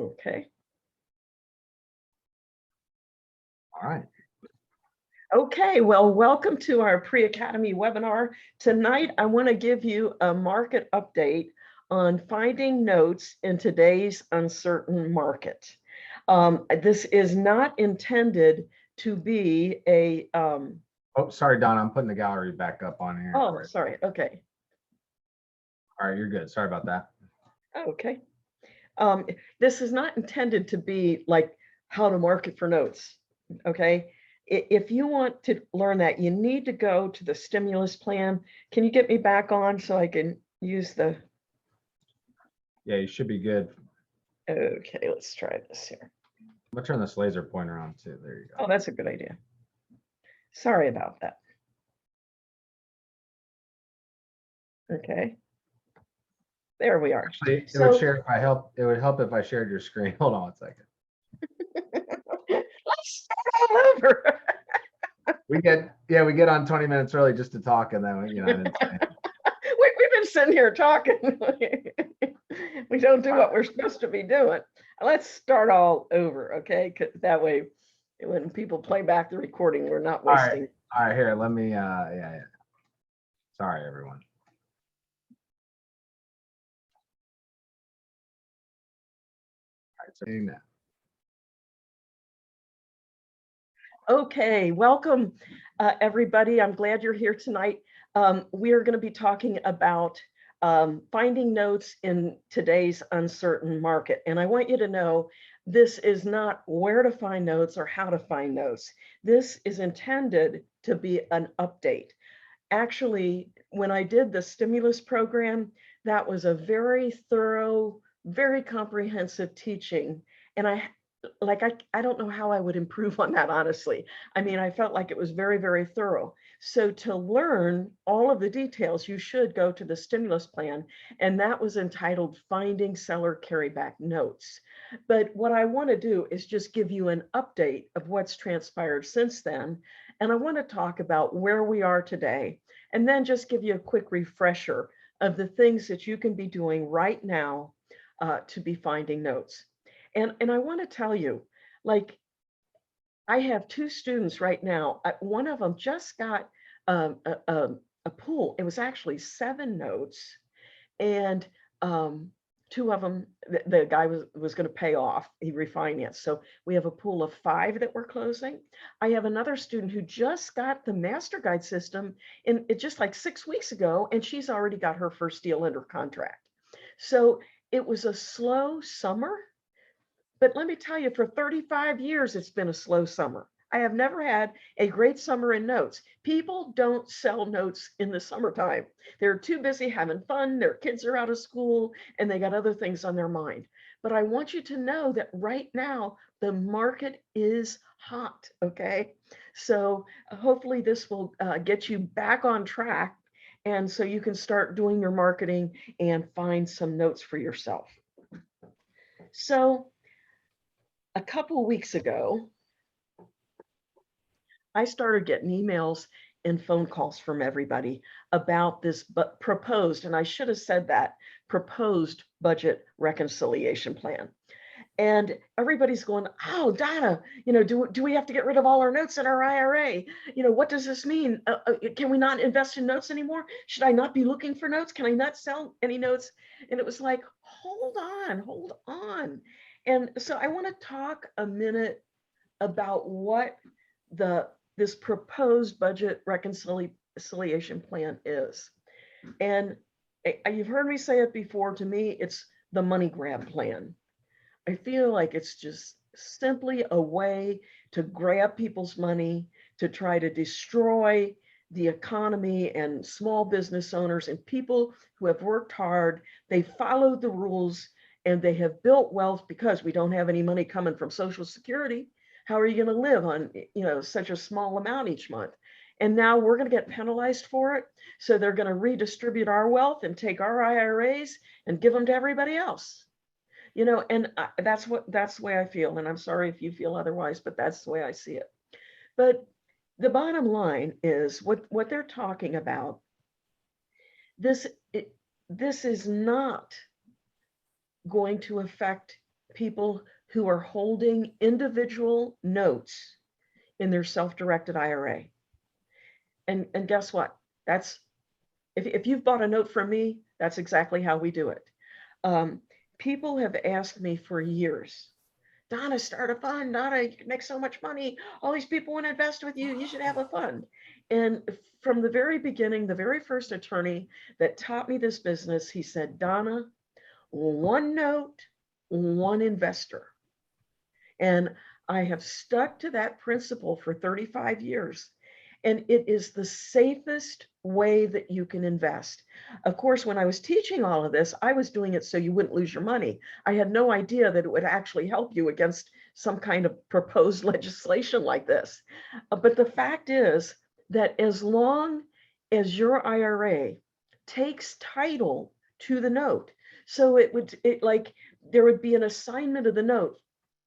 Okay. All right. Okay, well, welcome to our pre-academy webinar. Tonight, I want to give you a market update on finding notes in today's uncertain market. This is not intended to be a, Oh, sorry, Don. I'm putting the gallery back up on here. oh, sorry, okay, All right, you're good. Sorry about that. okay. This is not intended to be like how to market for notes, okay? If you want to learn that, you need to go to the stimulus plan. Can you get me back on so I can use the, Yeah, you should be good. okay, let's try this here. I'm gonna turn this laser pointer on too. There you Oh, go. that's a good idea. Sorry about that. Okay, there we are. Actually, it would So share if I help. It would help if I shared your screen. Hold on one second. let's start all over. We get on 20 minutes early just to talk, and then I didn't say. We've been sitting here talking. We don't do what we're supposed to be doing. Let's start all over, okay? 'Cause that way, when people play back the recording, we're not All right, wasting. all right. Here, let me. Yeah. Sorry, everyone. All right, so doing that. Okay, welcome, everybody. I'm glad you're here tonight. We are going to be talking about finding notes in today's uncertain market. And I want you to know this is not where to find notes or how to find notes. This is intended to be an update. Actually, when I did the stimulus program, that was a very thorough, very comprehensive teaching. And I don't know how I would improve on that, honestly. I mean, I felt like it was very, very thorough. So to learn all of the details, you should go to the stimulus plan. And that was entitled Finding Seller Carryback Notes. But what I want to do is just give you an update of what's transpired since then. And I want to talk about where we are today, and then just give you a quick refresher of the things that you can be doing right now to be finding notes. And I want to tell you, like, I have two students right now. One of them just got um, a, a, a pool. It was actually 7 notes, and two of them, the guy was going to pay off. He refinanced. So we have a pool of 5 that we're closing. I have another student who just got the master guide system in it just like 6 weeks ago, and she's already got her first deal under contract. So it was a slow summer. But let me tell you, for 35 years, it's been a slow summer. I have never had a great summer in notes. People don't sell notes in the summertime. They're too busy having fun. Their kids are out of school and they got other things on their mind. But I want you to know that right now, the market is hot. Okay. So hopefully this will get you back on track. And so you can start doing your marketing and find some notes for yourself. So a couple of weeks ago, I started getting emails and phone calls from everybody about this proposed, and I should have said that, proposed budget reconciliation plan. And everybody's going, oh, Donna, do we have to get rid of all our notes in our IRA? What does this mean? Can we not invest in notes anymore? Should I not be looking for notes? Can I not sell any notes? And it was like, hold on. And so I want to talk a minute about what this proposed budget reconciliation plan is. And you've heard me say it before, to me, it's the money grab plan. I feel like it's just simply a way to grab people's money, to try to destroy the economy and small business owners and people who have worked hard. They followed the rules and they have built wealth because we don't have any money coming from Social Security. How are you going to live on, such a small amount each month? And now we're going to get penalized for it. So they're going to redistribute our wealth and take our IRAs and give them to everybody else. And that's the way I feel. And I'm sorry if you feel otherwise, but that's the way I see it. But the bottom line is what they're talking about. This is not going to affect people who are holding individual notes in their self-directed IRA. And guess what? That's if you've bought a note from me, that's exactly how we do it. Um, People have asked me for years, Donna, start a fund. Donna, you can make so much money. All these people want to invest with you. You should have a fund. And from the very beginning, the very first attorney that taught me this business, he said, Donna, one note, one investor. And I have stuck to that principle for 35 years. And it is the safest way that you can invest. Of course, when I was teaching all of this, I was doing it so you wouldn't lose your money. I had no idea that it would actually help you against some kind of proposed legislation like this. But the fact is that as long as your IRA takes title to the note, so there would be an assignment of the note,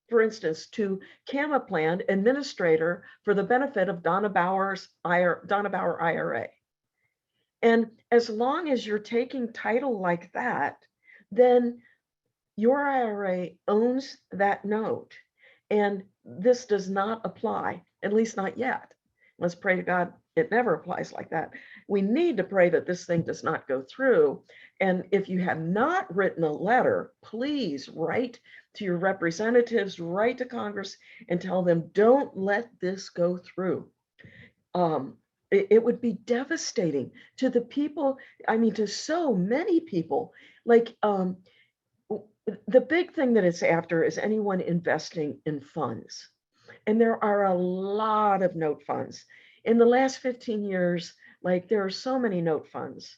for instance, to Camaplan administrator for the benefit of Donna Bauer IRA. And as long as you're taking title like that, then your IRA owns that note. And this does not apply, at least not yet. Let's pray to God it never applies like that. We need to pray that this thing does not go through. And if you have not written a letter, please write to your representatives, write to Congress and tell them, don't let this go through. It would be devastating to the people, I mean, to so many people. Like the big thing that it's after is anyone investing in funds. And there are a lot of note funds. In the last 15 years, like there are so many note funds.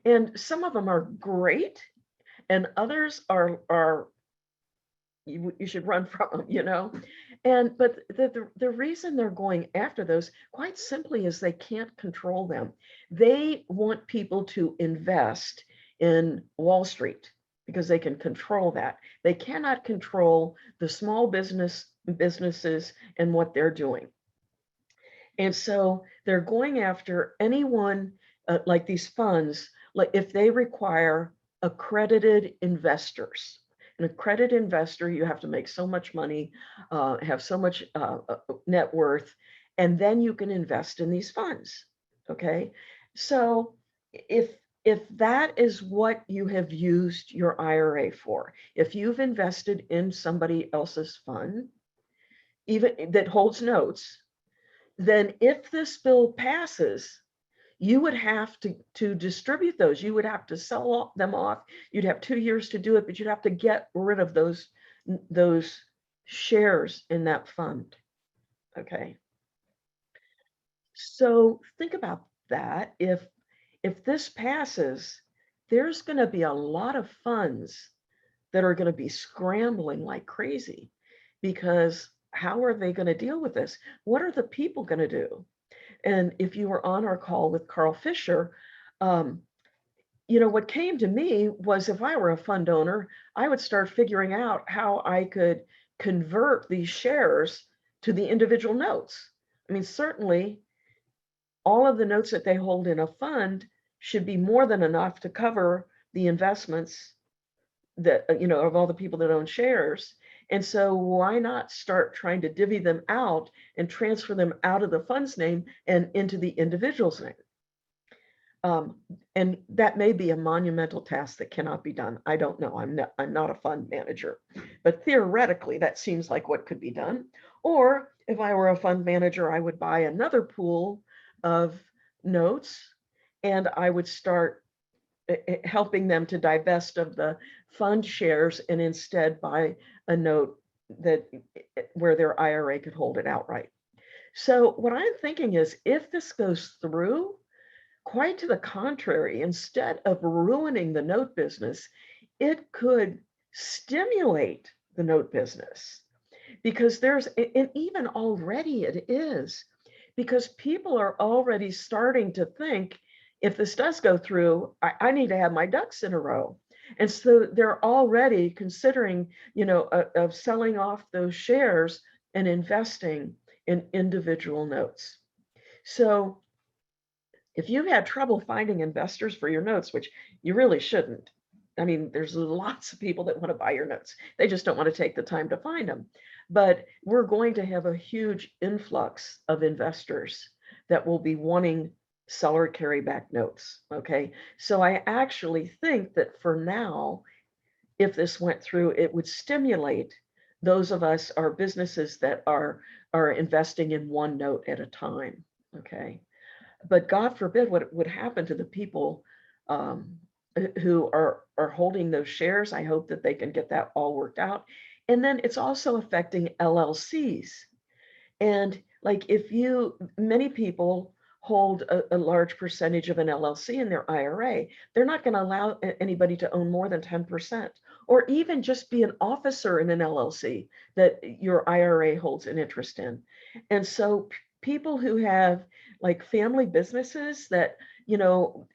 And some of them are great, and others are you should run from them, you know. And but the reason they're going after those, quite simply, is they can't control them. They want people to invest in Wall Street because they can control that. They cannot control the small businesses and what they're doing. And so they're going after anyone like these funds, like if they require accredited investors. An accredited investor, you have to make so much money, have so much net worth, and then you can invest in these funds. Okay. So if that is what you have used your IRA for, if you've invested in somebody else's fund, even that holds notes, then if this bill passes, you would have to distribute those. You would have to sell them off. You'd have 2 years to do it, but you'd have to get rid of those shares in that fund. Okay. So think about that. If this passes, there's going to be a lot of funds that are going to be scrambling like crazy, because how are they going to deal with this? What are the people going to do? And if you were on our call with Carl Fisher, what came to me was, if I were a fund owner, I would start figuring out how I could convert these shares to the individual notes. I mean, certainly all of the notes that they hold in a fund should be more than enough to cover the investments that, of all the people that own shares. And so why not start trying to divvy them out and transfer them out of the fund's name and into the individual's name? And that may be a monumental task that cannot be done. I don't know. I'm not a fund manager, but theoretically that seems like what could be done. Or if I were a fund manager, I would buy another pool of notes and I would start helping them to divest of the fund shares and instead buy a note where their IRA could hold it outright. So what I'm thinking is, if this goes through, quite to the contrary, instead of ruining the note business, it could stimulate the note business, because and even already it is, because people are already starting to think, if this does go through, I need to have my ducks in a row. And so they're already considering, of selling off those shares and investing in individual notes. So if you've had trouble finding investors for your notes, which you really shouldn't, I mean, there's lots of people that want to buy your notes. They just don't want to take the time to find them. But we're going to have a huge influx of investors that will be wanting seller carryback notes. Okay. So I actually think that for now, if this went through, it would stimulate those of us, our businesses that are investing in one note at a time. Okay. But God forbid what would happen to the people um, who are holding those shares. I hope that they can get that all worked out. And then it's also affecting LLCs. And like if you, many people hold a large percentage of an LLC in their IRA, they're not going to allow anybody to own more than 10%, or even just be an officer in an LLC that your IRA holds an interest in. And so people who have like family businesses that, you know,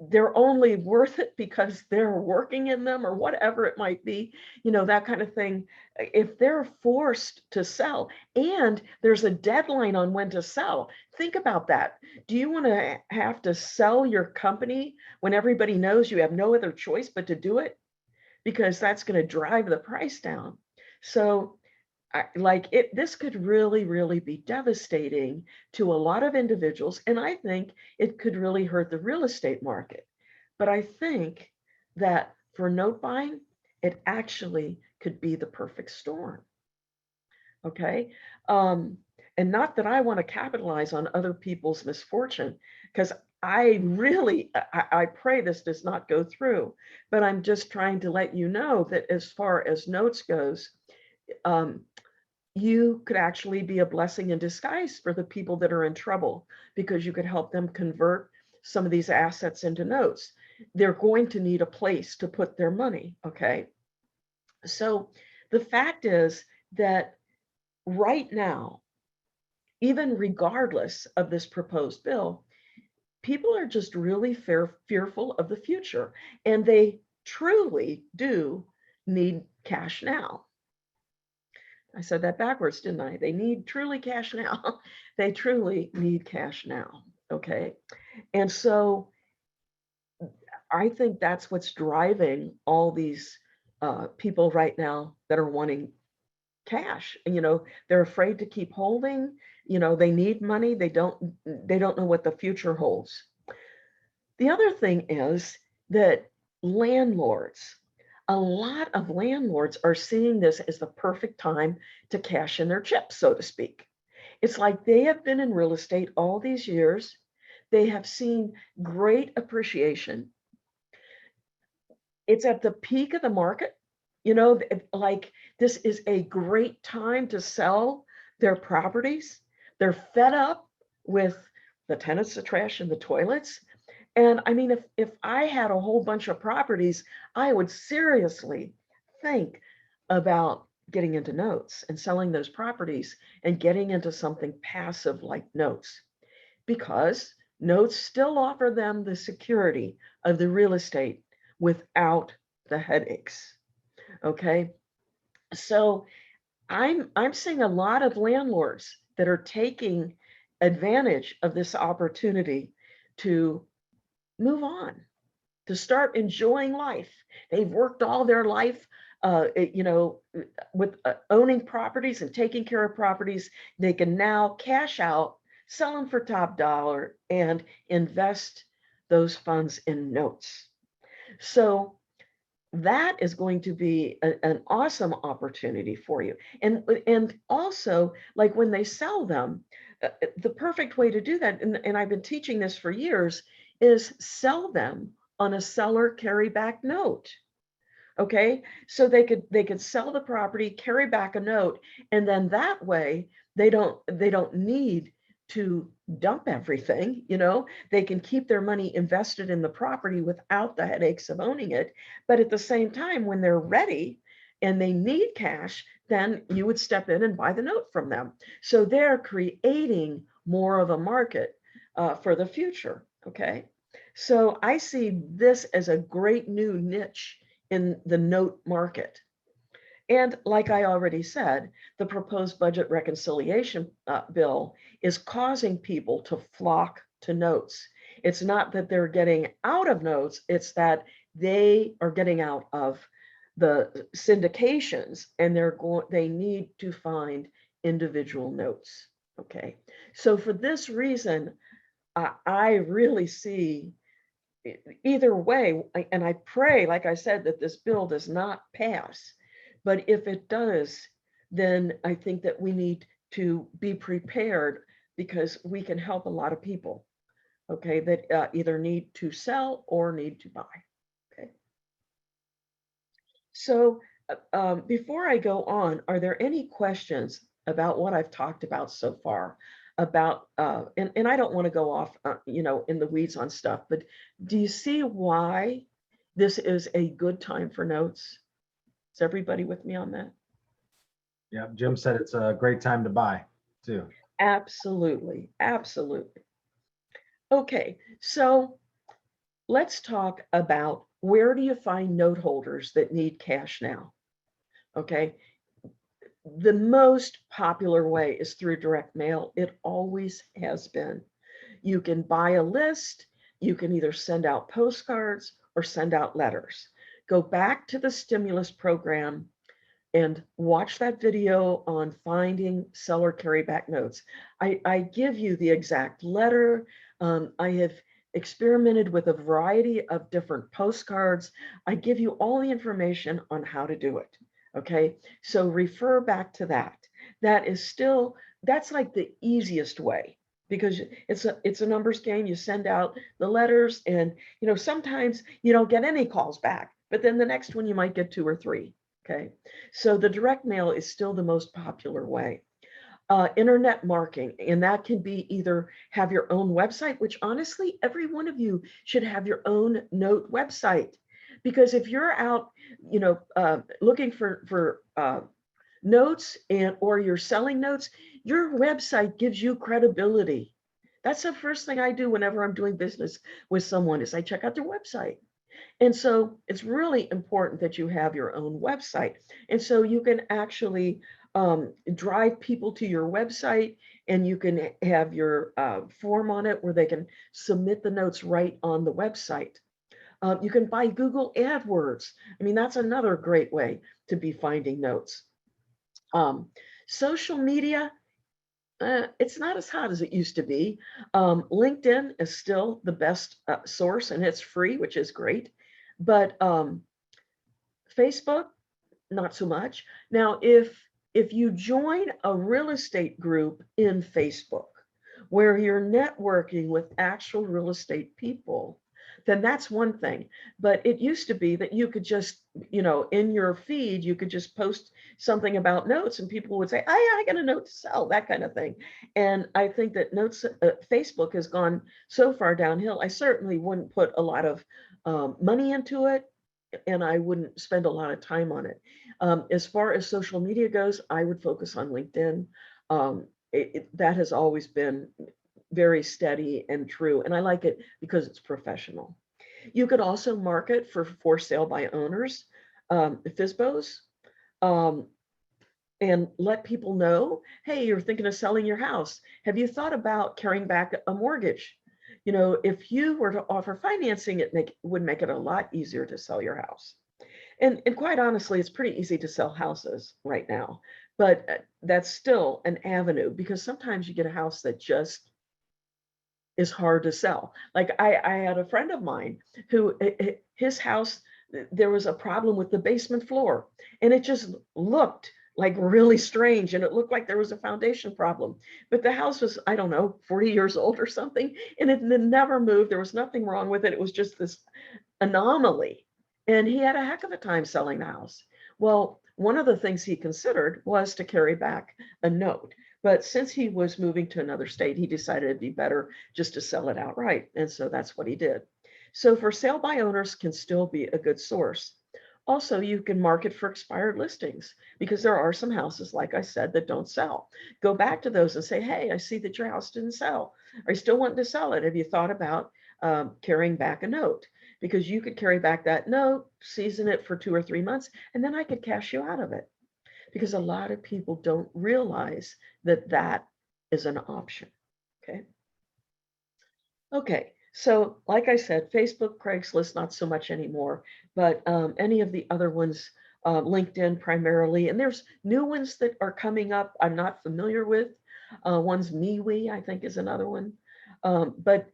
they're only worth it because they're working in them or whatever it might be, you know, that kind of thing. If they're forced to sell and there's a deadline on when to sell, think about that. Do you want to have to sell your company when everybody knows you have no other choice but to do it? Because that's going to drive the price down. So like it, this could really be devastating to a lot of individuals. And I think it could really hurt the real estate market. But I think that for note buying, it actually could be the perfect storm. Okay. Um, and not that I want to capitalize on other people's misfortune, because I pray this does not go through, but I'm just trying to let you know that as far as notes goes, um, you could actually be a blessing in disguise for the people that are in trouble, because you could help them convert some of these assets into notes. They're going to need a place to put their money. Okay. So the fact is that right now, even regardless of this proposed bill, people are just really fearful of the future, and they truly do need cash now. I said that backwards, didn't I? They need truly cash now. They truly need cash now. Okay. And so I think that's what's driving all these people right now that are wanting cash. And, you know, they're afraid to keep holding. You know, they need money. They don't know what the future holds. The other thing is that landlords, a lot of landlords are seeing this as the perfect time to cash in their chips, so to speak. It's like they have been in real estate all these years. They have seen great appreciation. It's at the peak of the market. You know, like this is a great time to sell their properties. They're fed up with the tenants, the trash, and the toilets. And I mean, if I had a whole bunch of properties, I would seriously think about getting into notes and selling those properties and getting into something passive like notes, because notes still offer them the security of the real estate without the headaches. Okay. So I'm seeing a lot of landlords that are taking advantage of this opportunity to move on, to start enjoying life. They've worked all their life, you know, with owning properties and taking care of properties. They can now cash out, sell them for top dollar, and invest those funds in notes. So that is going to be an awesome opportunity for you. And also, like when they sell them, the perfect way to do that, and I've been teaching this for years, is sell them on a seller carryback note. Okay, so they could sell the property, carry back a note, and then that way they don't need to dump everything. You know, they can keep their money invested in the property without the headaches of owning it. But at the same time, when they're ready and they need cash, then you would step in and buy the note from them. So they're creating more of a market for the future. Okay, so I see this as a great new niche in the note market. And like I already said, the proposed budget reconciliation bill is causing people to flock to notes. It's not that they're getting out of notes, it's that they are getting out of the syndications, and they need to find individual notes. Okay, so for this reason, I really see either way, and I pray, like I said, that this bill does not pass. But if it does, then I think that we need to be prepared, because we can help a lot of people, okay, that either need to sell or need to buy. Okay. So before I go on, are there any questions about what I've talked about so far? About and I don't want to go off, in the weeds on stuff, but do you see why this is a good time for notes? Is everybody with me on that? Yeah, Jim said it's a great time to buy too. Absolutely, absolutely. Okay, so let's talk about, where do you find note holders that need cash now? Okay, the most popular way is through direct mail. It always has been. You can buy a list, you can either send out postcards or send out letters. Go back to the stimulus program and watch that video on finding seller carryback notes. I give you the exact letter. I have experimented with a variety of different postcards. I give you all the information on how to do it. Okay, so refer back to that. That's like the easiest way, because it's a numbers game. You send out the letters, and sometimes you don't get any calls back, but then the next one you might get 2 or 3. Okay, so the direct mail is still the most popular way. Internet marketing, and that can be either have your own website, which honestly, every one of you should have your own note website. Because if you're out, looking for notes, or you're selling notes, your website gives you credibility. That's the first thing I do whenever I'm doing business with someone, is I check out their website. And so it's really important that you have your own website. And so you can actually drive people to your website, and you can have your form on it where they can submit the notes right on the website. You can buy Google AdWords. I mean, that's another great way to be finding notes. Social media, it's not as hot as it used to be. LinkedIn is still the best source, and it's free, which is great. But Facebook, not so much. Now, if you join a real estate group in Facebook where you're networking with actual real estate people, then that's one thing. But it used to be that you could just, in your feed, you could just post something about notes, and people would say, I got a note to sell, that kind of thing. And I think that Facebook has gone so far downhill. I certainly wouldn't put a lot of money into it, and I wouldn't spend a lot of time on it. As far as social media goes, I would focus on LinkedIn. That has always been very steady and true, and I like it because it's professional. You could also market for sale by owners, FSBOs, um, and let people know, hey, you're thinking of selling your house. Have you thought about carrying back a mortgage? If you were to offer financing, it would make it a lot easier to sell your house. And quite honestly, it's pretty easy to sell houses right now, but that's still an avenue, because sometimes you get a house that just is hard to sell. Like I had a friend of mine who, his house, there was a problem with the basement floor, and it just looked like really strange, and it looked like there was a foundation problem. But the house was, I don't know, 40 years old or something, and it never moved. There was nothing wrong with it. It was just this anomaly. And he had a heck of a time selling the house. Well, one of the things he considered was to carry back a note. But since he was moving to another state, he decided it'd be better just to sell it outright. And so that's what he did. So for sale by owners can still be a good source. Also, you can market for expired listings, because there are some houses, like I said, that don't sell. Go back to those and say, hey, I see that your house didn't sell. Are you still wanting to sell it? Have you thought about carrying back a note? Because you could carry back that note, season it for 2 or 3 months, and then I could cash you out of it. Because a lot of people don't realize that that is an option. Okay. Okay. So, like I said, Facebook, Craigslist, not so much anymore, but any of the other ones, LinkedIn primarily, and there's new ones that are coming up I'm not familiar with. One's MeWe, I think, is another one. But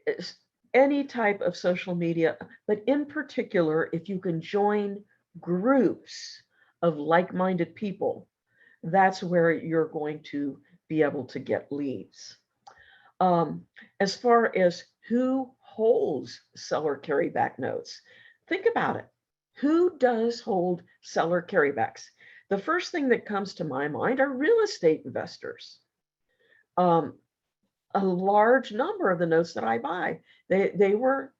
it's any type of social media, but in particular, if you can join groups of like-minded people, that's where you're going to be able to get leads. As far as who holds seller carryback notes, think about it. Who does hold seller carrybacks? The first thing that comes to my mind are real estate investors. Um, a large number of the notes that I buy, they were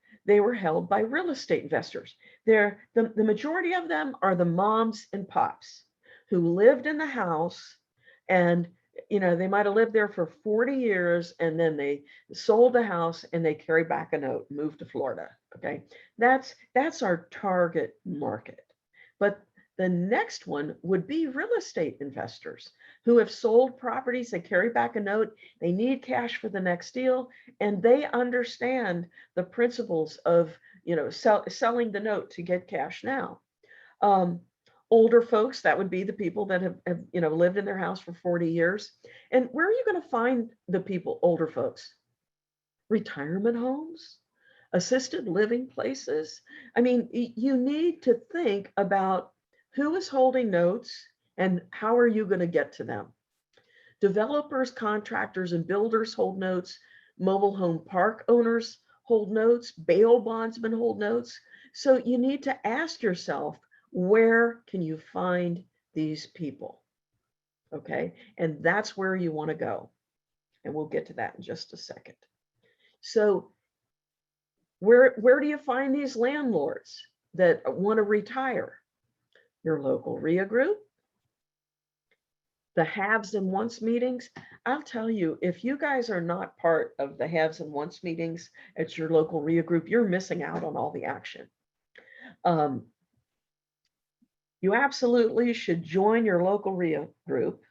held by real estate investors. The majority of them are the moms and pops who lived in the house, and they might have lived there for 40 years, and then they sold the house and they carry back a note, moved to Florida. Okay, that's our target market. But the next one would be real estate investors who have sold properties, they carry back a note, they need cash for the next deal, and they understand the principles of selling the note to get cash now. Um, Older folks, that would be the people that have lived in their house for 40 years. And where are you going to find the people, older folks? Retirement homes, assisted living places. I mean, you need to think about who is holding notes and how are you going to get to them. Developers, contractors, and builders hold notes. Mobile home park owners hold notes. Bail bondsmen hold notes. So you need to ask yourself, where can you find these people? Okay, and that's where you want to go. And we'll get to that in just a second. So where do you find these landlords that want to retire? Your local RIA group, the haves and wants meetings. I'll tell you, if you guys are not part of the haves and wants meetings at your local RIA group, you're missing out on all the action. You absolutely should join your local RIA group,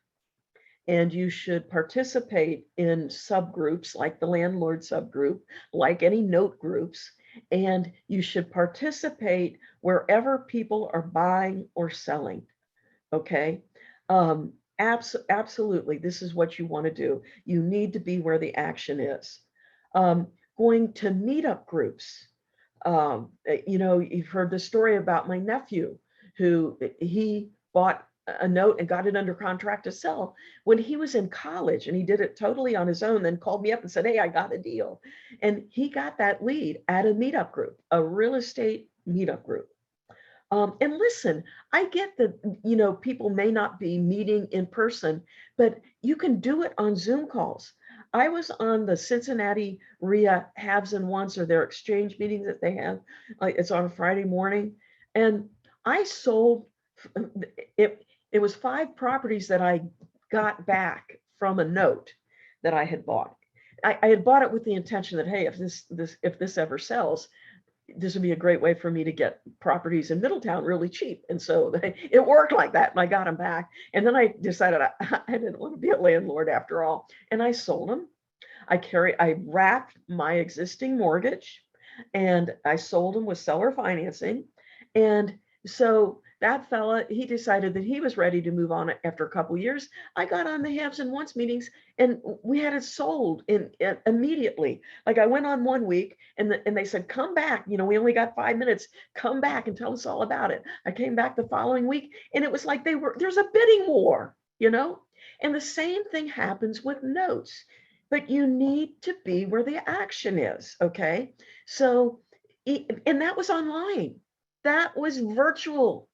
and you should participate in subgroups like the landlord subgroup, like any note groups, and you should participate wherever people are buying or selling. Okay. Absolutely, this is what you want to do. You need to be where the action is. Going to meetup groups. You've heard the story about my nephew who he bought a note and got it under contract to sell when he was in college, and he did it totally on his own, then called me up and said, hey, I got a deal. And he got that lead at a meetup group, a real estate meetup group. And listen, I get that, people may not be meeting in person, but you can do it on Zoom calls. I was on the Cincinnati RIA haves and wants, or their exchange meetings that they have. It's on a Friday morning. And I sold, it, it was 5 properties that I got back from a note that I had bought. I had bought it with the intention that, hey, if this ever sells, this would be a great way for me to get properties in Middletown really cheap. And so it worked like that, and I got them back. And then I decided I didn't want to be a landlord after all, and I sold them. I wrapped my existing mortgage, and I sold them with seller financing. And so that fella, he decided that he was ready to move on after a couple years. I got on the haves and wants meetings, and we had it sold immediately. Like, I went on one week, and they said, come back. We only got 5 minutes. Come back and tell us all about it. I came back the following week, and it was like there's a bidding war, And the same thing happens with notes, but you need to be where the action is. Okay. So, and that was online. That was virtual.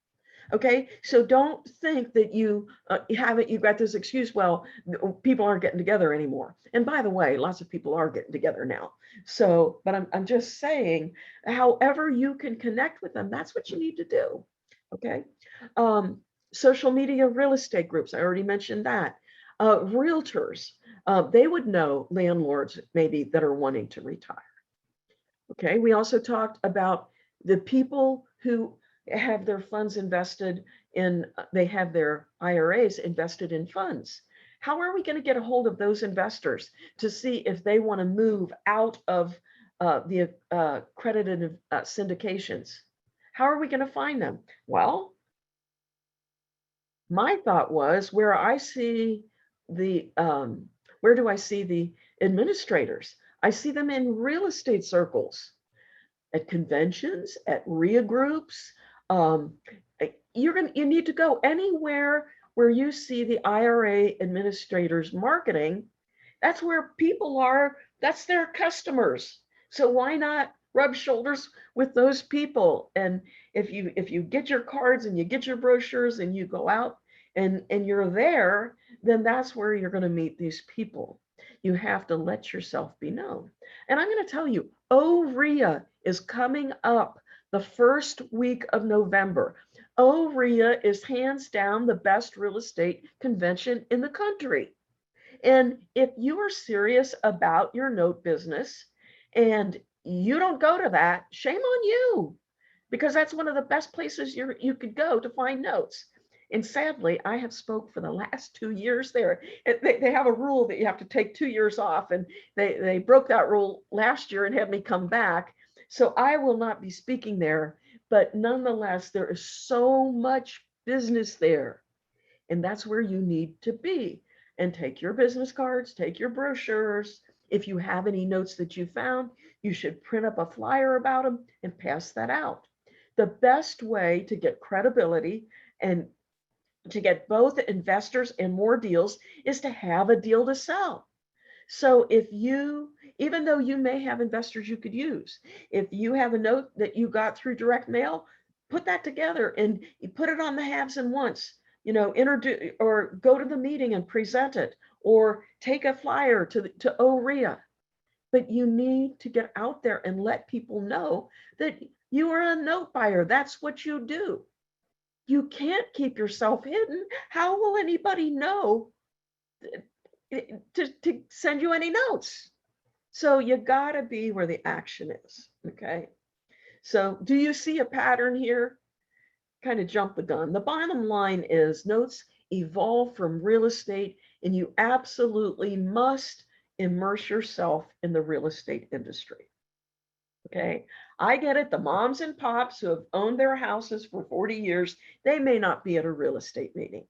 Okay, so don't think that you you've got this excuse, well, people aren't getting together anymore. And by the way, lots of people are getting together now. So, but I'm just saying, however you can connect with them, that's what you need to do. Okay. Social media real estate groups, I already mentioned that. Realtors, they would know landlords maybe that are wanting to retire. Okay, we also talked about the people who have their funds invested in, they have their IRAs invested in funds. How are we going to get a hold of those investors to see if they want to move out of the accredited syndications. How are we going to find them? Well, my thought was where I see the where do I see the administrators? I see them in real estate circles, at conventions, at RIA groups. Um, you need to go anywhere where you see the IRA administrators marketing. That's where people are. That's their customers. So why not rub shoulders with those people? And if you get your cards and you get your brochures and you go out and you're there, then that's where you're going to meet these people. You have to let yourself be known. And I'm going to tell you, OREA is coming up the first week of November. OREA is hands down the best real estate convention in the country. And if you are serious about your note business and you don't go to that, shame on you, because that's one of the best places you could go to find notes. And sadly, I have spoke for the last 2 years there. They have a rule that you have to take 2 years off, and they broke that rule last year and had me come back. So I will not be speaking there, but nonetheless, there is so much business there. And that's where you need to be. And take your business cards, take your brochures. If you have any notes that you found, you should print up a flyer about them and pass that out. The best way to get credibility and to get both investors and more deals is to have a deal to sell. So even though you may have investors you could use, if you have a note that you got through direct mail, put that together and you put it on the haves and wants, introduce or go to the meeting and present it, or take a flyer to OREA. But you need to get out there and let people know that you are a note buyer. That's what you do. You can't keep yourself hidden. How will anybody know to send you any notes? So you got to be where the action is. Okay. So do you see a pattern here? Kind of jump the gun. The bottom line is notes evolve from real estate, and you absolutely must immerse yourself in the real estate industry. Okay. I get it. The moms and pops who have owned their houses for 40 years, they may not be at a real estate meeting.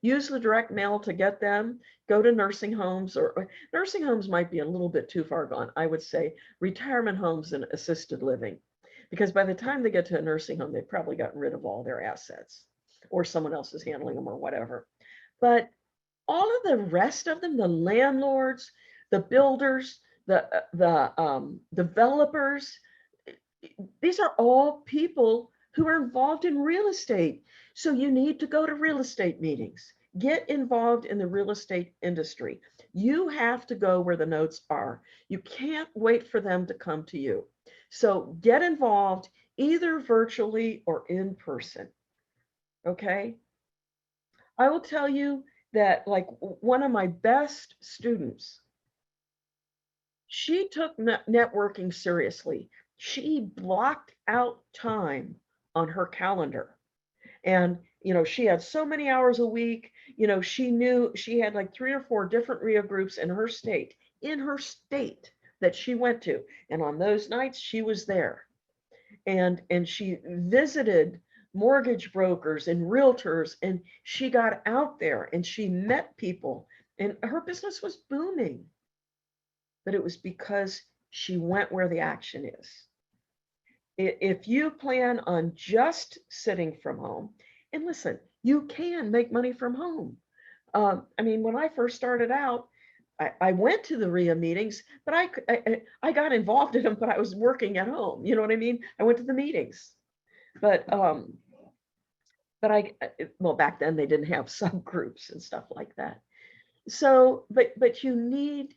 Use the direct mail to get them. Go to nursing homes, or nursing homes might be a little bit too far gone. I would say retirement homes and assisted living, because by the time they get to a nursing home, they've probably gotten rid of all their assets, or someone else is handling them or whatever. But all of the rest of them, the landlords, the builders, the developers, these are all people who are involved in real estate. So you need to go to real estate meetings, get involved in the real estate industry. You have to go where the notes are. You can't wait for them to come to you. So get involved either virtually or in person. Okay. I will tell you that, like, one of my best students, she took networking seriously. She blocked out time on her calendar. And, she had so many hours a week. She knew she had like 3 or 4 different RIA groups in her state that she went to. And on those nights, she was there. And she visited mortgage brokers and realtors, and she got out there and she met people, and her business was booming. But it was because she went where the action is. If you plan on just sitting from home, and listen, you can make money from home. When I first started out, I went to the RIA meetings, but I got involved in them, but I was working at home. You know what I mean? I went to the meetings, but back then they didn't have subgroups and stuff like that. So, but you need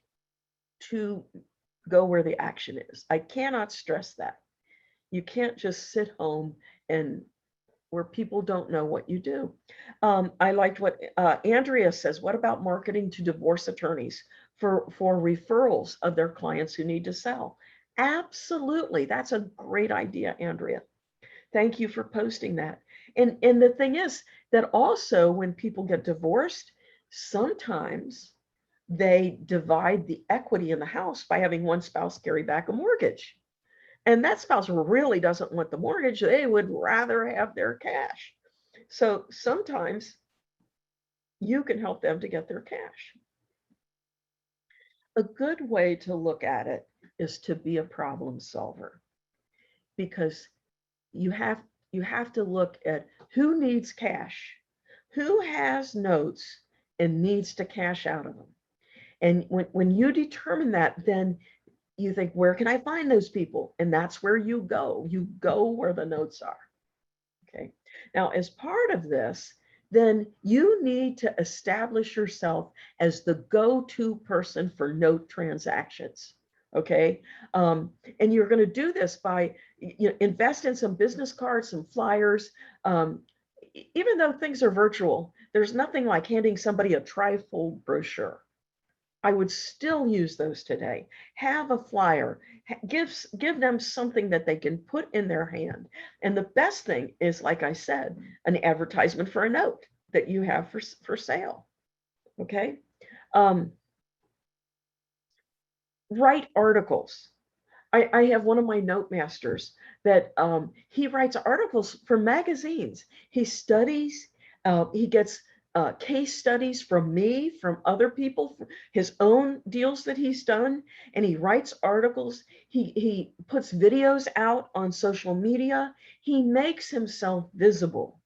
to go where the action is. I cannot stress that. You can't just sit home and where people don't know what you do. I liked what Andrea says. What about marketing to divorce attorneys for referrals of their clients who need to sell? Absolutely. That's a great idea, Andrea. Thank you for posting that. And the thing is that also when people get divorced, sometimes they divide the equity in the house by having one spouse carry back a mortgage. And that spouse really doesn't want the mortgage. They would rather have their cash. So sometimes you can help them to get their cash. A good way to look at it is to be a problem solver, because you have you have to look at who needs cash, who has notes and needs to cash out of them. And when you determine that, then you think, where can I find those people? And that's where you go. You go where the notes are. Okay. Now, as part of this, then you need to establish yourself as the go-to person for note transactions. Okay. And you're going to do this by invest in some business cards, some flyers. Even though things are virtual, there's nothing like handing somebody a trifold brochure. I would still use those today. Have a flyer, give them something that they can put in their hand. And the best thing is, like I said, an advertisement for a note that you have for sale. Okay. Write articles. I have one of my note masters that he writes articles for magazines. He studies, he gets case studies from me, from other people, his own deals that he's done, and he writes articles. He puts videos out on social media. He makes himself visible.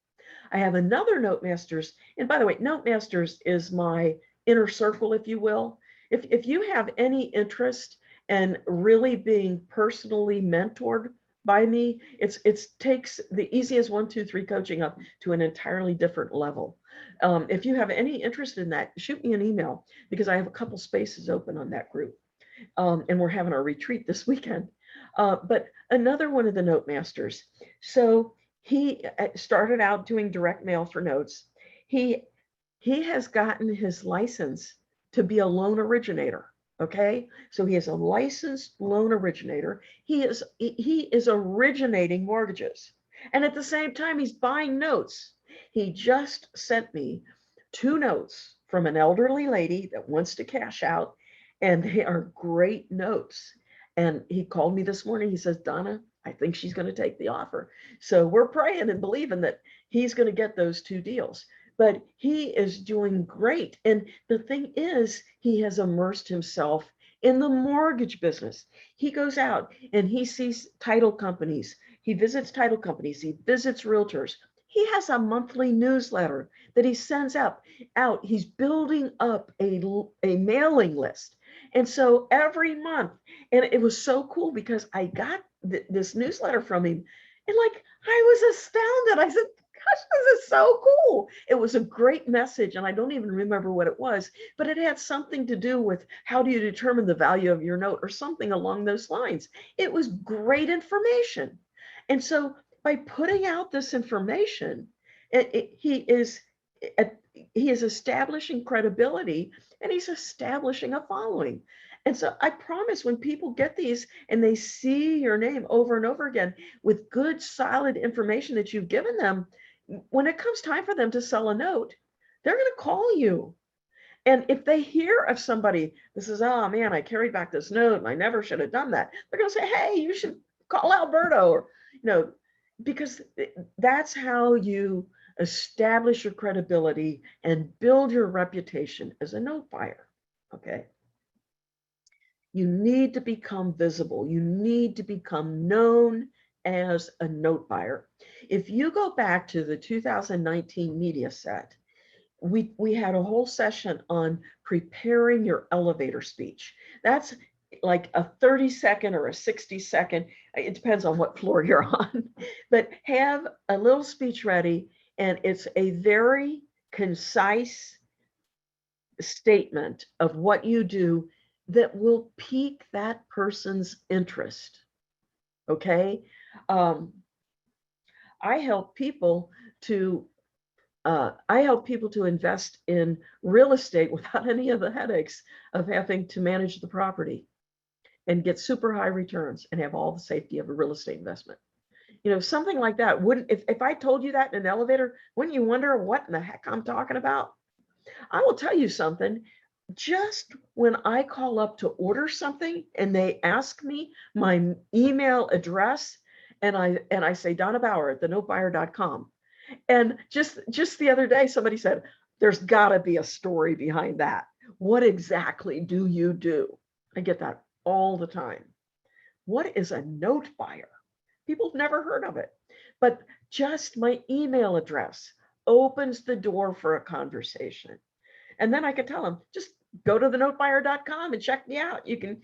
I have another note masters, and by the way, note masters is my inner circle, if you will. If you have any interest and really being personally mentored by me, it takes the easiest 1, 2, 3 coaching up to an entirely different level. If you have any interest in that, shoot me an email, because I have a couple spaces open on that group. And we're having our retreat this weekend. But another one of the note masters. So he started out doing direct mail for notes. He has gotten his license to be a loan originator. Okay, so he is a licensed loan originator. He is originating mortgages, and at the same time, he's buying notes. He just sent me 2 notes from an elderly lady that wants to cash out, and they are great notes. And he called me this morning. He says, Donna, I think she's going to take the offer. So we're praying and believing that he's going to get those 2 deals. But he is doing great. And the thing is, he has immersed himself in the mortgage business. He goes out and he sees title companies. He visits title companies. He visits realtors. He has a monthly newsletter that he sends out. He's building up a mailing list. And so every month, and it was so cool because I got this newsletter from him, and like, I was astounded. I said, gosh, this is so cool. It was a great message, and I don't even remember what it was, but it had something to do with how do you determine the value of your note or something along those lines. It was great information. And so by putting out this information, he is establishing credibility, and he's establishing a following. And so I promise, when people get these and they see your name over and over again with good, solid information that you've given them, when it comes time for them to sell a note, they're going to call you. And if they hear of somebody that says, oh man, I carried back this note and I never should have done that, they're going to say, hey, you should call Alberto, or, because that's how you establish your credibility and build your reputation as a note buyer. Okay. You need to become visible. You need to become known as a note buyer. If you go back to the 2019 media set, we had a whole session on preparing your elevator speech. That's like a 30-second or a 60-second, it depends on what floor you're on, but have a little speech ready, and it's a very concise statement of what you do that will pique that person's interest. Okay. I help people to invest in real estate without any of the headaches of having to manage the property, and get super high returns and have all the safety of a real estate investment. Something like that wouldn't, if I told you that in an elevator, wouldn't you wonder what in the heck I'm talking about? I will tell you something. just when I call up to order something and they ask me my email address, and I say Donna Bauer at thenotebuyer.com. And just the other day, somebody said, there's got to be a story behind that. What exactly do you do? I get that all the time. What is a note buyer? People have never heard of it. But just my email address opens the door for a conversation. And then I could tell them, just go to thenotebuyer.com and check me out. You can,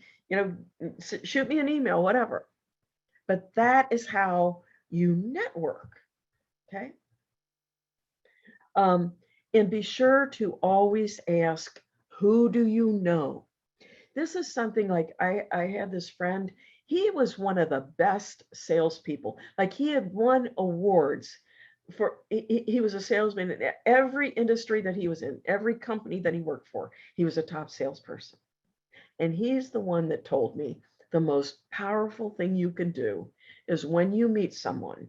shoot me an email, whatever. But that is how you network. Okay. And be sure to always ask, who do you know? This is something like I had this friend, he was one of the best salespeople. Like he had won awards for, he was a salesman in every industry that he was in, every company that he worked for. He was a top salesperson. And he's the one that told me the most powerful thing you can do is when you meet someone,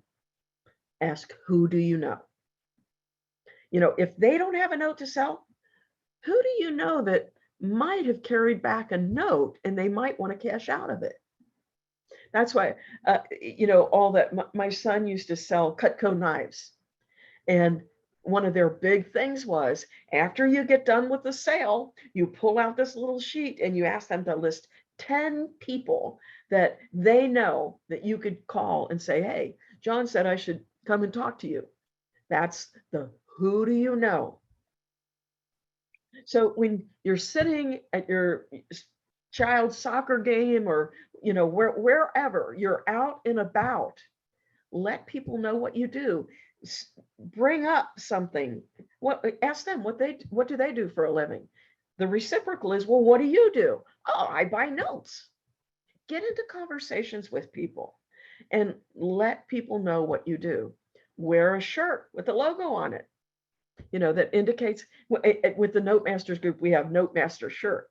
ask, who do you know? If they don't have a note to sell, who do you know that might have carried back a note and they might want to cash out of it? That's why, all that my son used to sell Cutco knives. And one of their big things was after you get done with the sale, you pull out this little sheet and you ask them to list 10 people that they know that you could call and say, hey, John said I should come and talk to you. That's the who do you know? So when you're sitting at your child's soccer game or wherever you're out and about, let people know what you do. Bring up something. Ask them what do they do for a living? The reciprocal is, well, what do you do? Oh, I buy notes. Get into conversations with people and let people know what you do. Wear a shirt with a logo on it. That indicates, with the Note Masters group, we have Note Master shirt.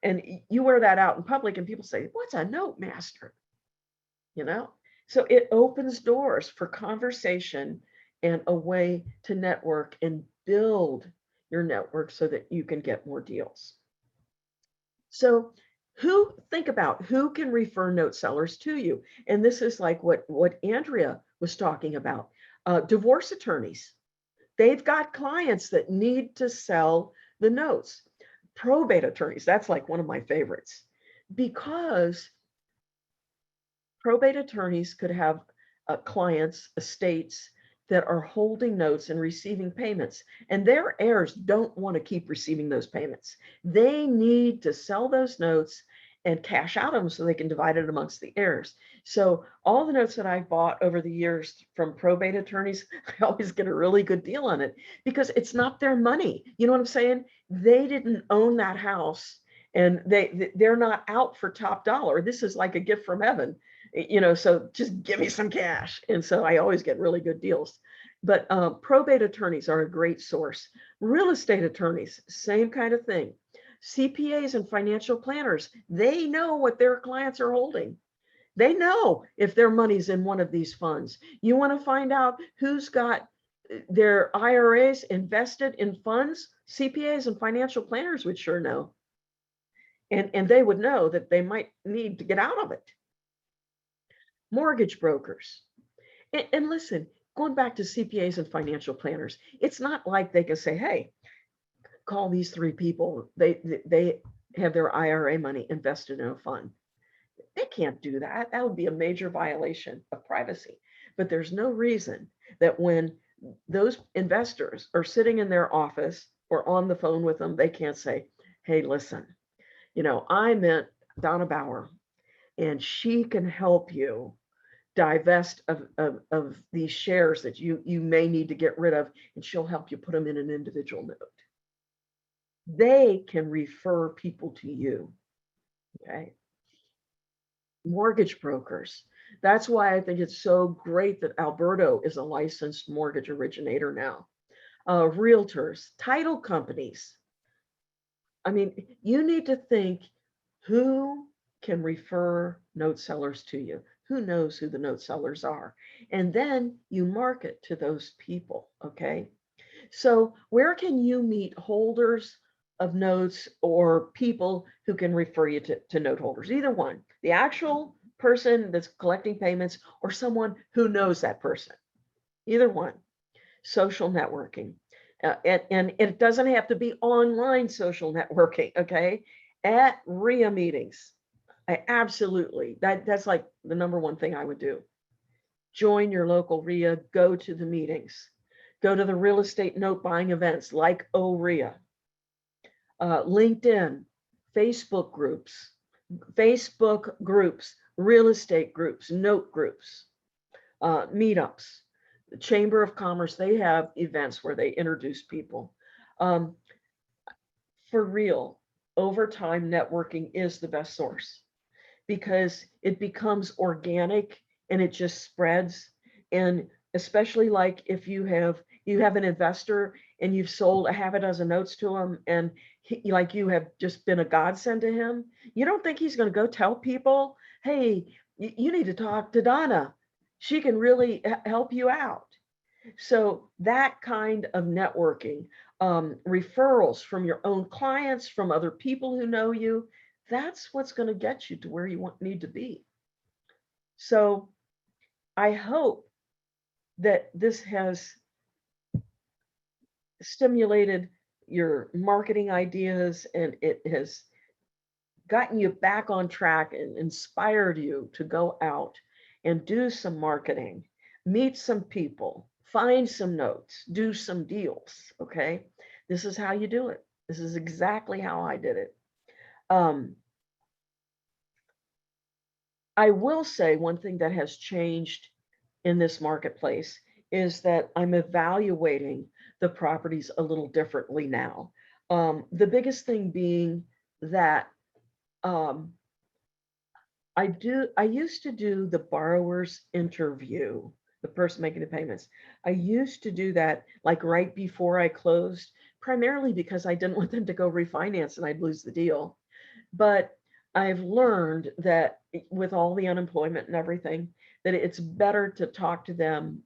And you wear that out in public and people say, what's a Note Master? So it opens doors for conversation and a way to network and build your network so that you can get more deals. So think about who can refer note sellers to you. And this is like what Andrea was talking about. Divorce attorneys. They've got clients that need to sell the notes. Probate attorneys, that's like one of my favorites, because probate attorneys could have clients, estates that are holding notes and receiving payments, and their heirs don't want to keep receiving those payments. They need to sell those notes and cash out of them so they can divide it amongst the heirs. So all the notes that I've bought over the years from probate attorneys, I always get a really good deal on it because it's not their money. You know what I'm saying? They didn't own that house and they're not out for top dollar. This is like a gift from heaven, so just give me some cash. And so I always get really good deals. But probate attorneys are a great source. Real estate attorneys, same kind of thing. CPAs and financial planners, they know what their clients are holding. They know if their money's in one of these funds. You want to find out who's got their IRAs invested in funds? CPAs and financial planners would sure know. And they would know that they might need to get out of it. Mortgage brokers. And listen, going back to CPAs and financial planners, it's not like they can say, hey, call these 3 people. They have their IRA money invested in a fund. They can't do that. That would be a major violation of privacy. But there's no reason that when those investors are sitting in their office or on the phone with them, they can't say, hey, listen, I met Donna Bauer and she can help you divest of these shares that you may need to get rid of, and she'll help you put them in an individual note. They can refer people to you. Okay. Mortgage brokers. That's why I think it's so great that Alberto is a licensed mortgage originator now. Realtors, title companies. I mean, you need to think, who can refer note sellers to you? Who knows who the note sellers are? And then you market to those people, okay? So where can you meet holders of notes or people who can refer you to note holders, either one, the actual person that's collecting payments or someone who knows that person, either one. Social networking. And it doesn't have to be online social networking, okay? At RIA meetings, that's like the number one thing I would do. Join your local RIA, go to the meetings, go to the real estate note buying events like ORIA, LinkedIn, Facebook groups, real estate groups, note groups, meetups. The Chamber of Commerce, they have events where they introduce people. For real, over time, networking is the best source because it becomes organic and it just spreads. And especially like if you have an investor and you've sold a half a dozen notes to him and like you have just been a godsend to him, you don't think he's going to go tell people, hey, you need to talk to Donna. She can really help you out. So that kind of networking, referrals from your own clients, from other people who know you, that's what's going to get you to where you need to be. So I hope that this has stimulated your marketing ideas and it has gotten you back on track and inspired you to go out and do some marketing, meet some people, find some notes, do some deals. Okay. This is how you do it. This is exactly how I did it. I will say one thing that has changed in this marketplace is that I'm evaluating the properties a little differently now. The biggest thing being that I used to do the borrower's interview, the person making the payments. I used to do that like right before I closed, primarily because I didn't want them to go refinance and I'd lose the deal. But I've learned that with all the unemployment and everything, that it's better to talk to them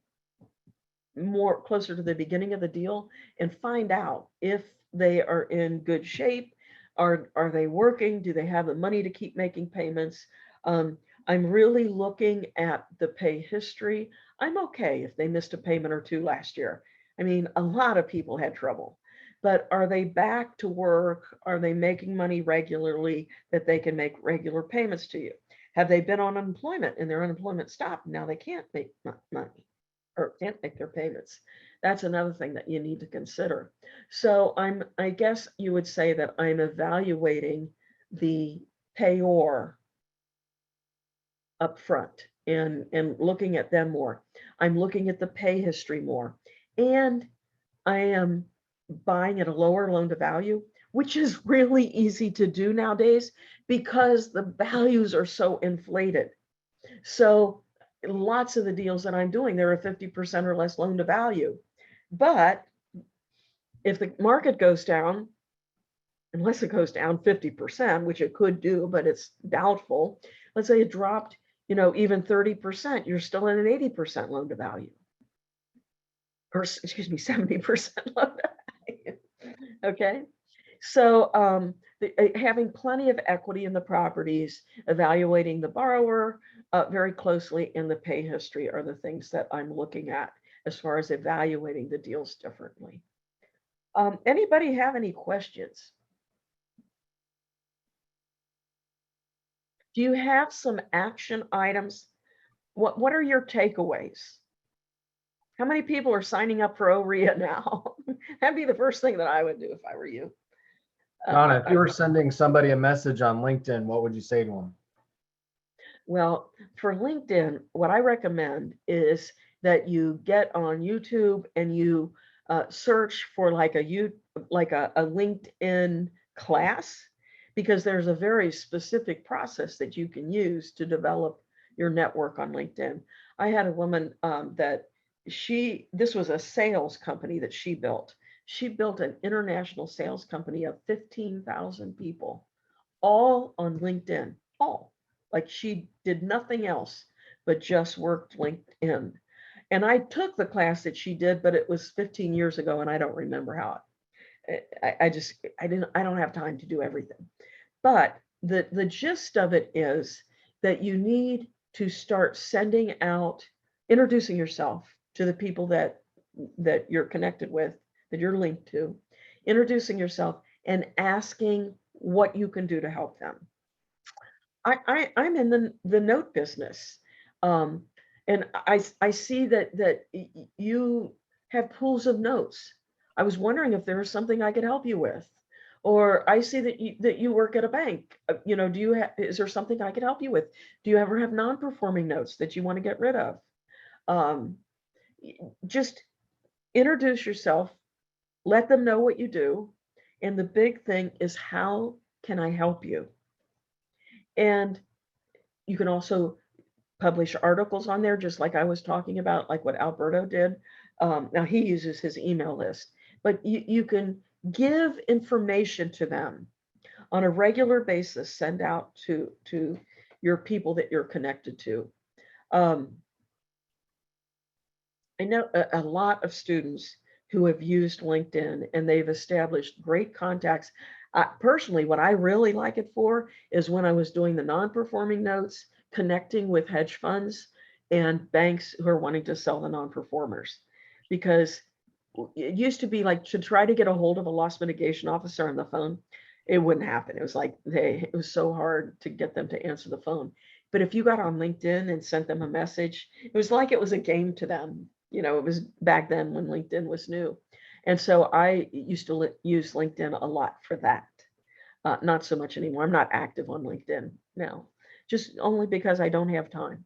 more closer to the beginning of the deal and find out if they are in good shape. Are they working? Do they have the money to keep making payments? I'm really looking at the pay history. I'm okay if they missed a payment or two last year. I mean, a lot of people had trouble, but are they back to work? Are they making money regularly that they can make regular payments to you? Have they been on unemployment and their unemployment stopped? Now they can't make money or can't make their payments. That's another thing that you need to consider. So I guess you would say that I'm evaluating the payor up front and looking at them more. I'm looking at the pay history more. And I am buying at a lower loan to value, which is really easy to do nowadays because the values are so inflated. So lots of the deals that I'm doing, they're a 50% or less loan to value. But if the market goes down, unless it goes down 50%, which it could do, but it's doubtful. Let's say it dropped, even 30%, you're still in an 80% loan to value. Or excuse me, 70% loan to value. Okay. So having plenty of equity in the properties, evaluating the borrower very closely, and the pay history are the things that I'm looking at as far as evaluating the deals differently. Anybody have any questions? Do you have some action items? What are your takeaways? How many people are signing up for OREA now? That'd be the first thing that I would do if I were you. Donna, if you were sending somebody a message on LinkedIn, what would you say to them? Well, for LinkedIn, what I recommend is that you get on YouTube and you search for like a LinkedIn class, because there's a very specific process that you can use to develop your network on LinkedIn. I had a woman this was a sales company that she built. She built an international sales company of 15,000 people, all on LinkedIn, all. Like she did nothing else but just worked LinkedIn. And I took the class that she did, but it was 15 years ago and I don't remember how I don't have time to do everything. But the gist of it is that you need to start sending out, introducing yourself to the people that you're connected with, that you're linked to, introducing yourself and asking what you can do to help them. I'm in the note business, um, and I see that you have pools of notes. I was wondering if there was something I could help you with, or I see that you work at a bank. Do you have? Is there something I could help you with? Do you ever have non-performing notes that you want to get rid of? Um, just introduce yourself, let them know what you do, and the big thing is, how can I help you? And you can also publish articles on there, just like I was talking about, like what Alberto did. Now he uses his email list, but you can give information to them on a regular basis, send out to your people that you're connected to. Um, I know a lot of students who have used LinkedIn and they've established great contacts. Personally, what I really like it for is when I was doing the non-performing notes, connecting with hedge funds and banks who are wanting to sell the non-performers. Because it used to be like, to try to get a hold of a loss mitigation officer on the phone, it wouldn't happen. It was like it was so hard to get them to answer the phone. But if you got on LinkedIn and sent them a message, it was like it was a game to them. It was back then when LinkedIn was new. And so I used to use LinkedIn a lot for that. Not so much anymore. I'm not active on LinkedIn now, just only because I don't have time.